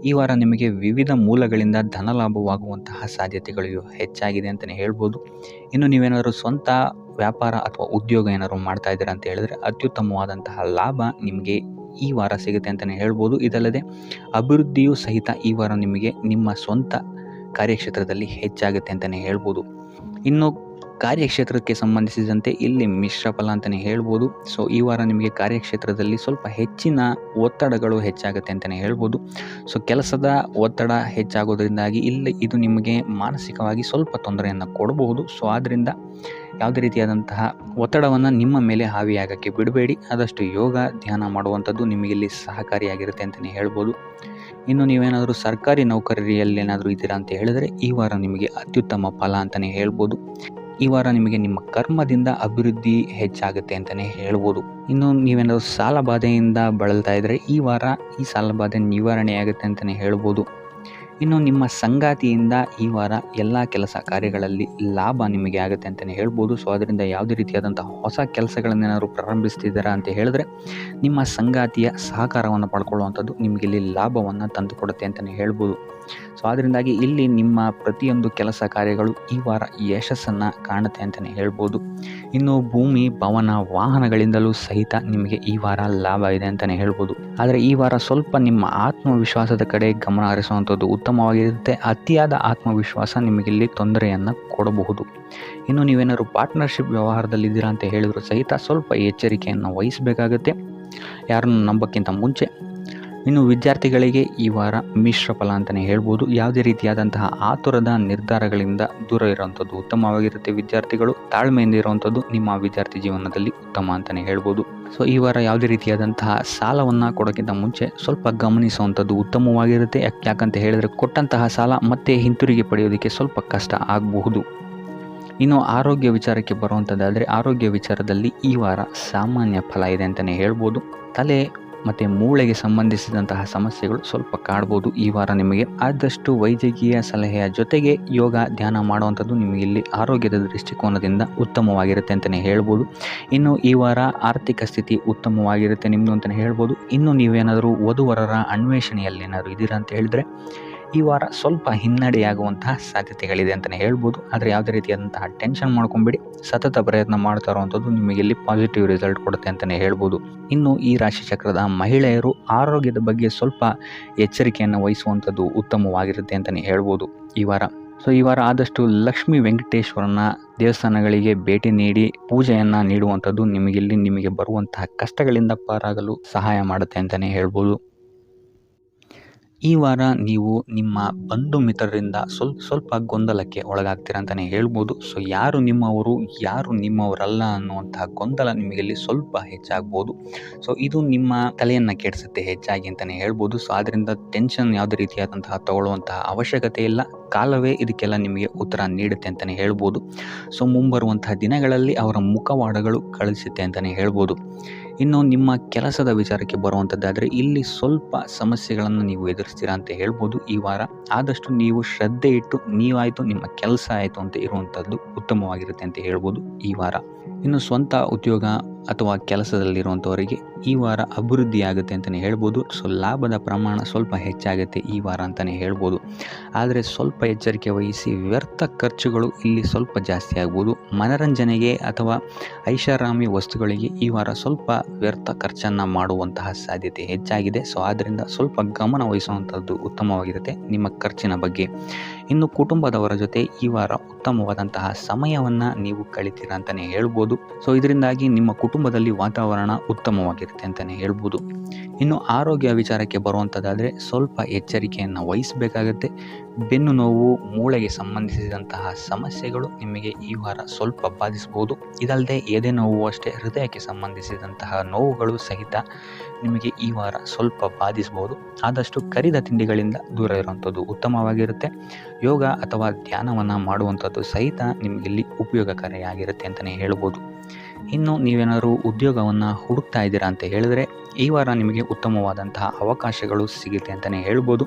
ಈ ವಾರ ನಿಮಗೆ ವಿವಿಧ ಮೂಲಗಳಿಂದ ಧನ ಲಾಭವಾಗುವಂತಹ ಸಾಧ್ಯತೆಗಳು ಹೆಚ್ಚಾಗಿದೆ ಅಂತಲೇ ಹೇಳ್ಬೋದು. ಇನ್ನು ನೀವೇನಾದರೂ ಸ್ವಂತ ವ್ಯಾಪಾರ ಅಥವಾ ಉದ್ಯೋಗ ಏನಾದರೂ ಮಾಡ್ತಾ ಇದ್ದೀರಾ ಅಂತ ಹೇಳಿದ್ರೆ ಅತ್ಯುತ್ತಮವಾದಂತಹ ಲಾಭ ನಿಮಗೆ ಈ ವಾರ ಸಿಗುತ್ತೆ ಅಂತಲೇ ಹೇಳ್ಬೋದು. ಇದಲ್ಲದೆ ಅಭಿವೃದ್ಧಿಯೂ ಸಹಿತ ಈ ವಾರ ನಿಮಗೆ ನಿಮ್ಮ ಸ್ವಂತ ಕಾರ್ಯಕ್ಷೇತ್ರದಲ್ಲಿ ಹೆಚ್ಚಾಗುತ್ತೆ ಅಂತಲೇ ಹೇಳ್ಬೋದು. ಇನ್ನು ಕಾರ್ಯಕ್ಷೇತ್ರಕ್ಕೆ ಸಂಬಂಧಿಸಿದಂತೆ ಇಲ್ಲಿ ಮಿಶ್ರ ಫಲ ಅಂತಲೇ ಹೇಳ್ಬೋದು. ಸೊ ಈ ವಾರ ನಿಮಗೆ ಕಾರ್ಯಕ್ಷೇತ್ರದಲ್ಲಿ ಸ್ವಲ್ಪ ಹೆಚ್ಚಿನ ಒತ್ತಡಗಳು ಹೆಚ್ಚಾಗುತ್ತೆ ಅಂತಲೇ ಹೇಳ್ಬೋದು. ಸೊ ಕೆಲಸದ ಒತ್ತಡ ಹೆಚ್ಚಾಗೋದ್ರಿಂದಾಗಿ ಇಲ್ಲಿ ಇದು ನಿಮಗೆ ಮಾನಸಿಕವಾಗಿ ಸ್ವಲ್ಪ ತೊಂದರೆಯನ್ನು ಕೊಡಬಹುದು. ಸೊ ಆದ್ದರಿಂದ ಯಾವುದೇ ರೀತಿಯಾದಂತಹ ಒತ್ತಡವನ್ನು ನಿಮ್ಮ ಮೇಲೆ ಹಾವಿಯಾಗಕ್ಕೆ ಬಿಡಬೇಡಿ. ಆದಷ್ಟು ಯೋಗ ಧ್ಯಾನ ಮಾಡುವಂಥದ್ದು ನಿಮಗಿಲ್ಲಿ ಸಹಕಾರಿಯಾಗಿರುತ್ತೆ ಅಂತಲೇ ಹೇಳ್ಬೋದು. ಇನ್ನು ನೀವೇನಾದರೂ ಸರ್ಕಾರಿ ನೌಕರಿಯಲ್ಲೇನಾದರೂ ಇದ್ದೀರಾ ಅಂತ ಹೇಳಿದ್ರೆ ಈ ವಾರ ನಿಮಗೆ ಅತ್ಯುತ್ತಮ ಫಲ ಅಂತಲೇ ಹೇಳ್ಬೋದು. ಈ ವಾರ ನಿಮಗೆ ನಿಮ್ಮ ಕರ್ಮದಿಂದ ಅಭಿವೃದ್ಧಿ ಹೆಚ್ಚಾಗುತ್ತೆ ಅಂತಲೇ ಹೇಳ್ಬೋದು. ಇನ್ನು ನೀವೇನಾದರೂ ಸಾಲ ಬಾಧೆಯಿಂದ ಬಳಲ್ತಾ ಇದ್ದರೆ ಈ ವಾರ ಈ ಸಾಲ ಬಾಧೆ ನಿವಾರಣೆ ಆಗುತ್ತೆ ಅಂತಲೇ ಹೇಳ್ಬೋದು. ಇನ್ನು ನಿಮ್ಮ ಸಂಗಾತಿಯಿಂದ ಈ ವಾರ ಎಲ್ಲ ಕೆಲಸ ಕಾರ್ಯಗಳಲ್ಲಿ ಲಾಭ ನಿಮಗೆ ಆಗುತ್ತೆ ಅಂತಲೇ ಹೇಳ್ಬೋದು. ಸೊ ಅದರಿಂದ ಯಾವುದೇ ರೀತಿಯಾದಂಥ ಹೊಸ ಕೆಲಸಗಳನ್ನೇನಾದ್ರು ಪ್ರಾರಂಭಿಸ್ತಿದ್ದೀರಾ ಅಂತ ಹೇಳಿದ್ರೆ ನಿಮ್ಮ ಸಂಗಾತಿಯ ಸಹಕಾರವನ್ನು ಪಡ್ಕೊಳ್ಳುವಂಥದ್ದು ನಿಮಗೆ ಇಲ್ಲಿ ಲಾಭವನ್ನು ತಂದುಕೊಡುತ್ತೆ ಅಂತಲೇ ಹೇಳ್ಬೋದು. ಸೊ ಅದರಿಂದಾಗಿ ಇಲ್ಲಿ ನಿಮ್ಮ ಪ್ರತಿಯೊಂದು ಕೆಲಸ ಕಾರ್ಯಗಳು ಈ ವಾರ ಯಶಸ್ಸನ್ನು ಕಾಣುತ್ತೆ ಅಂತಲೇ ಹೇಳ್ಬೋದು. ಇನ್ನು ಭೂಮಿ, ಭವನ, ವಾಹನಗಳಿಂದಲೂ ಸಹಿತ ನಿಮಗೆ ಈ ವಾರ ಲಾಭ ಇದೆ ಅಂತಲೇ ಹೇಳ್ಬೋದು. ಆದರೆ ಈ ವಾರ ಸ್ವಲ್ಪ ನಿಮ್ಮ ಆತ್ಮವಿಶ್ವಾಸದ ಕಡೆ ಗಮನ ಹರಿಸುವಂಥದ್ದು ಉತ್ತಮವಾಗಿರುತ್ತೆ. ಅತಿಯಾದ ಆತ್ಮವಿಶ್ವಾಸ ನಿಮಗಿಲ್ಲಿ ತೊಂದರೆಯನ್ನು ಕೊಡಬಹುದು. ಇನ್ನು ನೀವೇನಾದ್ರು ಪಾರ್ಟ್ನರ್ಶಿಪ್ ವ್ಯವಹಾರದಲ್ಲಿದ್ದೀರಾ ಅಂತ ಹೇಳಿದ್ರು ಸಹಿತ ಸ್ವಲ್ಪ ಎಚ್ಚರಿಕೆಯನ್ನು ವಹಿಸಬೇಕಾಗುತ್ತೆ. ಯಾರನ್ನು ನಂಬೋಕ್ಕಿಂತ ಮುಂಚೆ. ಇನ್ನು ವಿದ್ಯಾರ್ಥಿಗಳಿಗೆ ಈ ವಾರ ಮಿಶ್ರ ಫಲ ಅಂತಲೇ ಹೇಳ್ಬೋದು. ಯಾವುದೇ ರೀತಿಯಾದಂತಹ ಆತುರದ ನಿರ್ಧಾರಗಳಿಂದ ದೂರ ಇರುವಂಥದ್ದು ಉತ್ತಮವಾಗಿರುತ್ತೆ. ವಿದ್ಯಾರ್ಥಿಗಳು ತಾಳ್ಮೆಯಿಂದ ಇರುವಂಥದ್ದು ನಿಮ್ಮ ವಿದ್ಯಾರ್ಥಿ ಜೀವನದಲ್ಲಿ ಉತ್ತಮ ಅಂತಲೇ ಹೇಳ್ಬೋದು. ಸೊ ಈ ವಾರ ಯಾವುದೇ ರೀತಿಯಾದಂತಹ ಸಾಲವನ್ನು ಕೊಡೋಕ್ಕಿಂತ ಮುಂಚೆ ಸ್ವಲ್ಪ ಗಮನಿಸುವಂಥದ್ದು ಉತ್ತಮವಾಗಿರುತ್ತೆ. ಯಾಕಂತ ಹೇಳಿದರೆ ಕೊಟ್ಟಂತಹ ಸಾಲ ಮತ್ತೆ ಹಿಂತಿರುಗಿ ಪಡೆಯೋದಕ್ಕೆ ಸ್ವಲ್ಪ ಕಷ್ಟ ಆಗಬಹುದು. ಇನ್ನು ಆರೋಗ್ಯ ವಿಚಾರಕ್ಕೆ ಬರುವಂಥದ್ದಾದರೆ ಆರೋಗ್ಯ ವಿಚಾರದಲ್ಲಿ ಈ ವಾರ ಸಾಮಾನ್ಯ ಫಲ ಇದೆ ಅಂತಲೇ ಹೇಳ್ಬೋದು. ತಲೆ ಮತ್ತು ಮೂಳೆಗೆ ಸಂಬಂಧಿಸಿದಂತಹ ಸಮಸ್ಯೆಗಳು ಸ್ವಲ್ಪ ಕಾಡ್ಬೋದು ಈ ವಾರ ನಿಮಗೆ. ಆದಷ್ಟು ವೈದ್ಯಕೀಯ ಸಲಹೆಯ ಜೊತೆಗೆ ಯೋಗ ಧ್ಯಾನ ಮಾಡುವಂಥದ್ದು ನಿಮಗೆ ಇಲ್ಲಿ ಆರೋಗ್ಯದ ದೃಷ್ಟಿಕೋನದಿಂದ ಉತ್ತಮವಾಗಿರುತ್ತೆ ಅಂತಲೇ ಹೇಳ್ಬೋದು. ಇನ್ನು ಈ ವಾರ ಆರ್ಥಿಕ ಸ್ಥಿತಿ ಉತ್ತಮವಾಗಿರುತ್ತೆ ನಿಮ್ಮದು ಅಂತಲೇ ಹೇಳ್ಬೋದು. ಇನ್ನು ನೀವೇನಾದರೂ ವಧುವರರ ಅನ್ವೇಷಣೆಯಲ್ಲಿ ಏನಾದರೂ ಇದ್ದೀರಾ ಅಂತ ಹೇಳಿದ್ರೆ ಈ ವಾರ ಸ್ವಲ್ಪ ಹಿನ್ನಡೆಯಾಗುವಂತಹ ಸಾಧ್ಯತೆಗಳಿದೆ ಅಂತಲೇ ಹೇಳ್ಬೋದು. ಆದರೆ ಯಾವುದೇ ರೀತಿಯಾದಂತಹ ಟೆನ್ಷನ್ ಮಾಡ್ಕೊಂಬೇಡಿ. ಸತತ ಪ್ರಯತ್ನ ಮಾಡ್ತಾ ಇರುವಂಥದ್ದು ನಿಮಗೆ ಇಲ್ಲಿ ಪಾಸಿಟಿವ್ ರಿಸಲ್ಟ್ ಕೊಡುತ್ತೆ ಅಂತಲೇ ಹೇಳ್ಬೋದು. ಇನ್ನು ಈ ರಾಶಿ ಚಕ್ರದ ಮಹಿಳೆಯರು ಆರೋಗ್ಯದ ಬಗ್ಗೆ ಸ್ವಲ್ಪ ಎಚ್ಚರಿಕೆಯನ್ನು ವಹಿಸುವಂಥದ್ದು ಉತ್ತಮವಾಗಿರುತ್ತೆ ಅಂತಲೇ ಹೇಳ್ಬೋದು ಈ ವಾರ. ಸೊ ಈ ವಾರ ಆದಷ್ಟು ಲಕ್ಷ್ಮೀ ವೆಂಕಟೇಶ್ವರನ ದೇವಸ್ಥಾನಗಳಿಗೆ ಭೇಟಿ ನೀಡಿ ಪೂಜೆಯನ್ನು ನೀಡುವಂಥದ್ದು ನಿಮಗೆ ಬರುವಂತಹ ಕಷ್ಟಗಳಿಂದ ಪಾರಾಗಲು ಸಹಾಯ ಮಾಡುತ್ತೆ ಅಂತಲೇ ಹೇಳ್ಬೋದು. ಈ ವಾರ ನೀವು ನಿಮ್ಮ ಬಂಧು ಮಿತ್ರರಿಂದ ಸ್ವಲ್ಪ ಗೊಂದಲಕ್ಕೆ ಒಳಗಾಗ್ತೀರ ಅಂತಲೇ ಹೇಳ್ಬೋದು. ಸೊ ಯಾರು ನಿಮ್ಮವರು ಯಾರು ನಿಮ್ಮವರಲ್ಲ ಅನ್ನುವಂತಹ ಗೊಂದಲ ನಿಮಗಿಲ್ಲಿ ಸ್ವಲ್ಪ ಹೆಚ್ಚಾಗ್ಬೋದು. ಸೊ ಇದು ನಿಮ್ಮ ತಲೆಯನ್ನು ಕೆಡಿಸುತ್ತೆ ಹೆಚ್ಚಾಗಿ ಅಂತಲೇ ಹೇಳ್ಬೋದು. ಸೊ ಆದ್ದರಿಂದ ಟೆನ್ಷನ್ ಯಾವುದೇ ರೀತಿಯಾದಂತಹ ತಗೊಳ್ಳುವಂತಹ ಅವಶ್ಯಕತೆ ಇಲ್ಲ. ಕಾಲವೇ ಇದಕ್ಕೆಲ್ಲ ನಿಮಗೆ ಉತ್ತರ ನೀಡುತ್ತೆ ಅಂತಲೇ ಹೇಳ್ಬೋದು. ಸೊ ಮುಂಬರುವಂತಹ ದಿನಗಳಲ್ಲಿ ಅವರ ಮುಖವಾಡಗಳು ಕಳಿಸುತ್ತೆ ಅಂತಲೇ ಹೇಳ್ಬೋದು. ಇನ್ನು ನಿಮ್ಮ ಕೆಲಸದ ವಿಚಾರಕ್ಕೆ ಬರುವಂಥದ್ದಾದರೆ ಇಲ್ಲಿ ಸ್ವಲ್ಪ ಸಮಸ್ಯೆಗಳನ್ನು ನೀವು ಎದುರಿಸ್ತೀರಾ ಅಂತ ಹೇಳ್ಬೋದು ಈ ವಾರ. ಆದಷ್ಟು ನೀವು ಶ್ರದ್ಧೆ ಇಟ್ಟು ನೀವಾಯಿತು ನಿಮ್ಮ ಕೆಲಸ ಆಯಿತು ಅಂತ ಇರುವಂಥದ್ದು ಉತ್ತಮವಾಗಿರುತ್ತೆ ಅಂತ ಹೇಳ್ಬೋದು ಈ ವಾರ. ಇನ್ನು ಸ್ವಂತ ಉದ್ಯೋಗ ಅಥವಾ ಕೆಲಸದಲ್ಲಿರುವಂಥವರಿಗೆ ಈ ವಾರ ಅಭಿವೃದ್ಧಿ ಆಗುತ್ತೆ ಅಂತಲೇ ಹೇಳ್ಬೋದು. ಸೊ ಲಾಭದ ಪ್ರಮಾಣ ಸ್ವಲ್ಪ ಹೆಚ್ಚಾಗುತ್ತೆ ಈ ವಾರ ಅಂತಲೇ ಹೇಳ್ಬೋದು. ಆದರೆ ಸ್ವಲ್ಪ ಎಚ್ಚರಿಕೆ ವಹಿಸಿ. ವ್ಯರ್ಥ ಖರ್ಚುಗಳು ಇಲ್ಲಿ ಸ್ವಲ್ಪ ಜಾಸ್ತಿ ಆಗ್ಬೋದು. ಮನರಂಜನೆಗೆ ಅಥವಾ ಐಷಾರಾಮಿ ವಸ್ತುಗಳಿಗೆ ಈ ವಾರ ಸ್ವಲ್ಪ ವ್ಯರ್ಥ ಖರ್ಚನ್ನು ಮಾಡುವಂತಹ ಸಾಧ್ಯತೆ ಹೆಚ್ಚಾಗಿದೆ. ಸೊ ಆದ್ದರಿಂದ ಸ್ವಲ್ಪ ಗಮನ ವಹಿಸುವಂಥದ್ದು ಉತ್ತಮವಾಗಿರುತ್ತೆ ನಿಮ್ಮ ಖರ್ಚಿನ ಬಗ್ಗೆ. ಇನ್ನು ಕುಟುಂಬದವರ ಜೊತೆ ಈ ವಾರ ಉತ್ತಮವಾದಂತಹ ಸಮಯವನ್ನು ನೀವು ಕಳಿತೀರ ಅಂತಲೇ ಹೇಳ್ಬೋದು. ಸೊ ಇದರಿಂದಾಗಿ ನಿಮ್ಮ ಕುಟುಂಬದಲ್ಲಿ ವಾತಾವರಣ ಉತ್ತಮವಾಗಿರುತ್ತೆ ಅಂತಲೇ ಹೇಳ್ಬೋದು. ಇನ್ನು ಆರೋಗ್ಯ ವಿಚಾರಕ್ಕೆ ಬರುವಂಥದ್ದಾದರೆ ಸ್ವಲ್ಪ ಎಚ್ಚರಿಕೆಯನ್ನು ವಹಿಸಬೇಕಾಗತ್ತೆ. ಬೆನ್ನು ನೋವು, ಮೂಳೆಗೆ ಸಂಬಂಧಿಸಿದಂತಹ ಸಮಸ್ಯೆಗಳು ನಿಮಗೆ ಈ ವಾರ ಸ್ವಲ್ಪ ಬಾಧಿಸ್ಬೋದು. ಇದಲ್ಲದೆ ಎದೆ ನೋವು ಅಷ್ಟೇ ಹೃದಯಕ್ಕೆ ಸಂಬಂಧಿಸಿದಂತಹ ನೋವುಗಳು ಸಹಿತ ನಿಮಗೆ ಈ ವಾರ ಸ್ವಲ್ಪ ಬಾಧಿಸ್ಬೋದು. ಆದಷ್ಟು ಕರಿದ ತಿಂಡಿಗಳಿಂದ ದೂರ ಇರುವಂಥದ್ದು ಉತ್ತಮವಾಗಿರುತ್ತೆ. ಯೋಗ ಅಥವಾ ಧ್ಯಾನವನ್ನು ಮಾಡುವಂಥದ್ದು ಸಹಿತ ನಿಮಗಿಲ್ಲಿ ಉಪಯೋಗಕಾರಿಯಾಗಿರುತ್ತೆ ಅಂತಲೇ ಹೇಳ್ಬೋದು. ಇನ್ನು ನೀವೇನಾದರೂ ಉದ್ಯೋಗವನ್ನು ಹುಡುಕ್ತಾ ಇದ್ದೀರಾ ಅಂತ ಹೇಳಿದ್ರೆ ಈ ವಾರ ನಿಮಗೆ ಉತ್ತಮವಾದಂತಹ ಅವಕಾಶಗಳು ಸಿಗುತ್ತೆ ಅಂತಲೇ ಹೇಳ್ಬೋದು.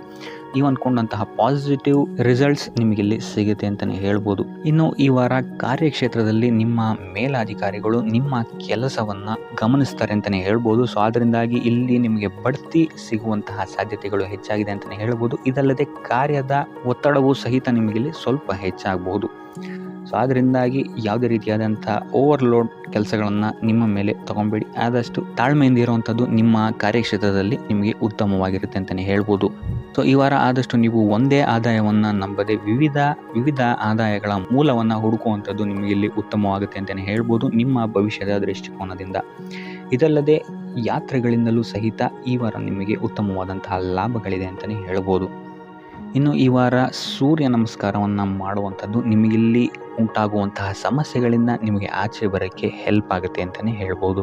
ನೀವು ಅಂದ್ಕೊಂಡಂತಹ ಪಾಸಿಟಿವ್ ರಿಸಲ್ಟ್ಸ್ ನಿಮಗಿಲ್ಲಿ ಸಿಗುತ್ತೆ ಅಂತಲೇ ಹೇಳ್ಬೋದು. ಇನ್ನು ಈ ವಾರ ಕಾರ್ಯಕ್ಷೇತ್ರದಲ್ಲಿ ನಿಮ್ಮ ಮೇಲಾಧಿಕಾರಿಗಳು ನಿಮ್ಮ ಕೆಲಸವನ್ನು ಗಮನಿಸ್ತಾರೆ ಅಂತಲೇ ಹೇಳ್ಬೋದು. ಸೊ ಅದರಿಂದಾಗಿ ಇಲ್ಲಿ ನಿಮಗೆ ಬಡ್ತಿ ಸಿಗುವಂತಹ ಸಾಧ್ಯತೆಗಳು ಹೆಚ್ಚಾಗಿದೆ ಅಂತಲೇ ಹೇಳ್ಬೋದು. ಇದಲ್ಲದೆ ಕಾರ್ಯದ ಒತ್ತಡವೂ ಸಹಿತ ನಿಮಗಿಲ್ಲಿ ಸ್ವಲ್ಪ ಹೆಚ್ಚಾಗಬಹುದು. ಸೊ ಅದರಿಂದಾಗಿ ಯಾವುದೇ ರೀತಿಯಾದಂಥ ಓವರ್ಲೋಡ್ ಕೆಲಸಗಳನ್ನು ನಿಮ್ಮ ಮೇಲೆ ತಗೊಬೇಡಿ. ಆದಷ್ಟು ತಾಳ್ಮೆಯಿಂದ ಇರುವಂಥದ್ದು ನಿಮ್ಮ ಕಾರ್ಯಕ್ಷೇತ್ರದಲ್ಲಿ ನಿಮಗೆ ಉತ್ತಮವಾಗಿರುತ್ತೆ ಅಂತಲೇ ಹೇಳ್ಬೋದು. ಸೊ ಈ ವಾರ ಆದಷ್ಟು ನೀವು ಒಂದೇ ಆದಾಯವನ್ನು ನಂಬದೆ ವಿವಿಧ ಆದಾಯಗಳ ಮೂಲವನ್ನು ಹುಡುಕುವಂಥದ್ದು ನಿಮಗೆ ಇಲ್ಲಿ ಉತ್ತಮವಾಗುತ್ತೆ ಅಂತಲೇ ಹೇಳ್ಬೋದು ನಿಮ್ಮ ಭವಿಷ್ಯದ ದೃಷ್ಟಿಕೋನದಿಂದ. ಇದಲ್ಲದೆ ಯಾತ್ರೆಗಳಿಂದಲೂ ಸಹಿತ ಈ ವಾರ ನಿಮಗೆ ಉತ್ತಮವಾದಂತಹ ಲಾಭಗಳಿದೆ ಅಂತಲೇ ಹೇಳ್ಬೋದು. ಇನ್ನು ಈ ವಾರ ಸೂರ್ಯ ನಮಸ್ಕಾರವನ್ನು ಮಾಡುವಂಥದ್ದು ನಿಮಗಿಲ್ಲಿ ಉಂಟಾಗುವಂತಹ ಸಮಸ್ಯೆಗಳಿಂದ ನಿಮಗೆ ಆಚೆ ಬರೋಕ್ಕೆ ಹೆಲ್ಪ್ ಆಗುತ್ತೆ ಅಂತಲೇ ಹೇಳ್ಬೋದು.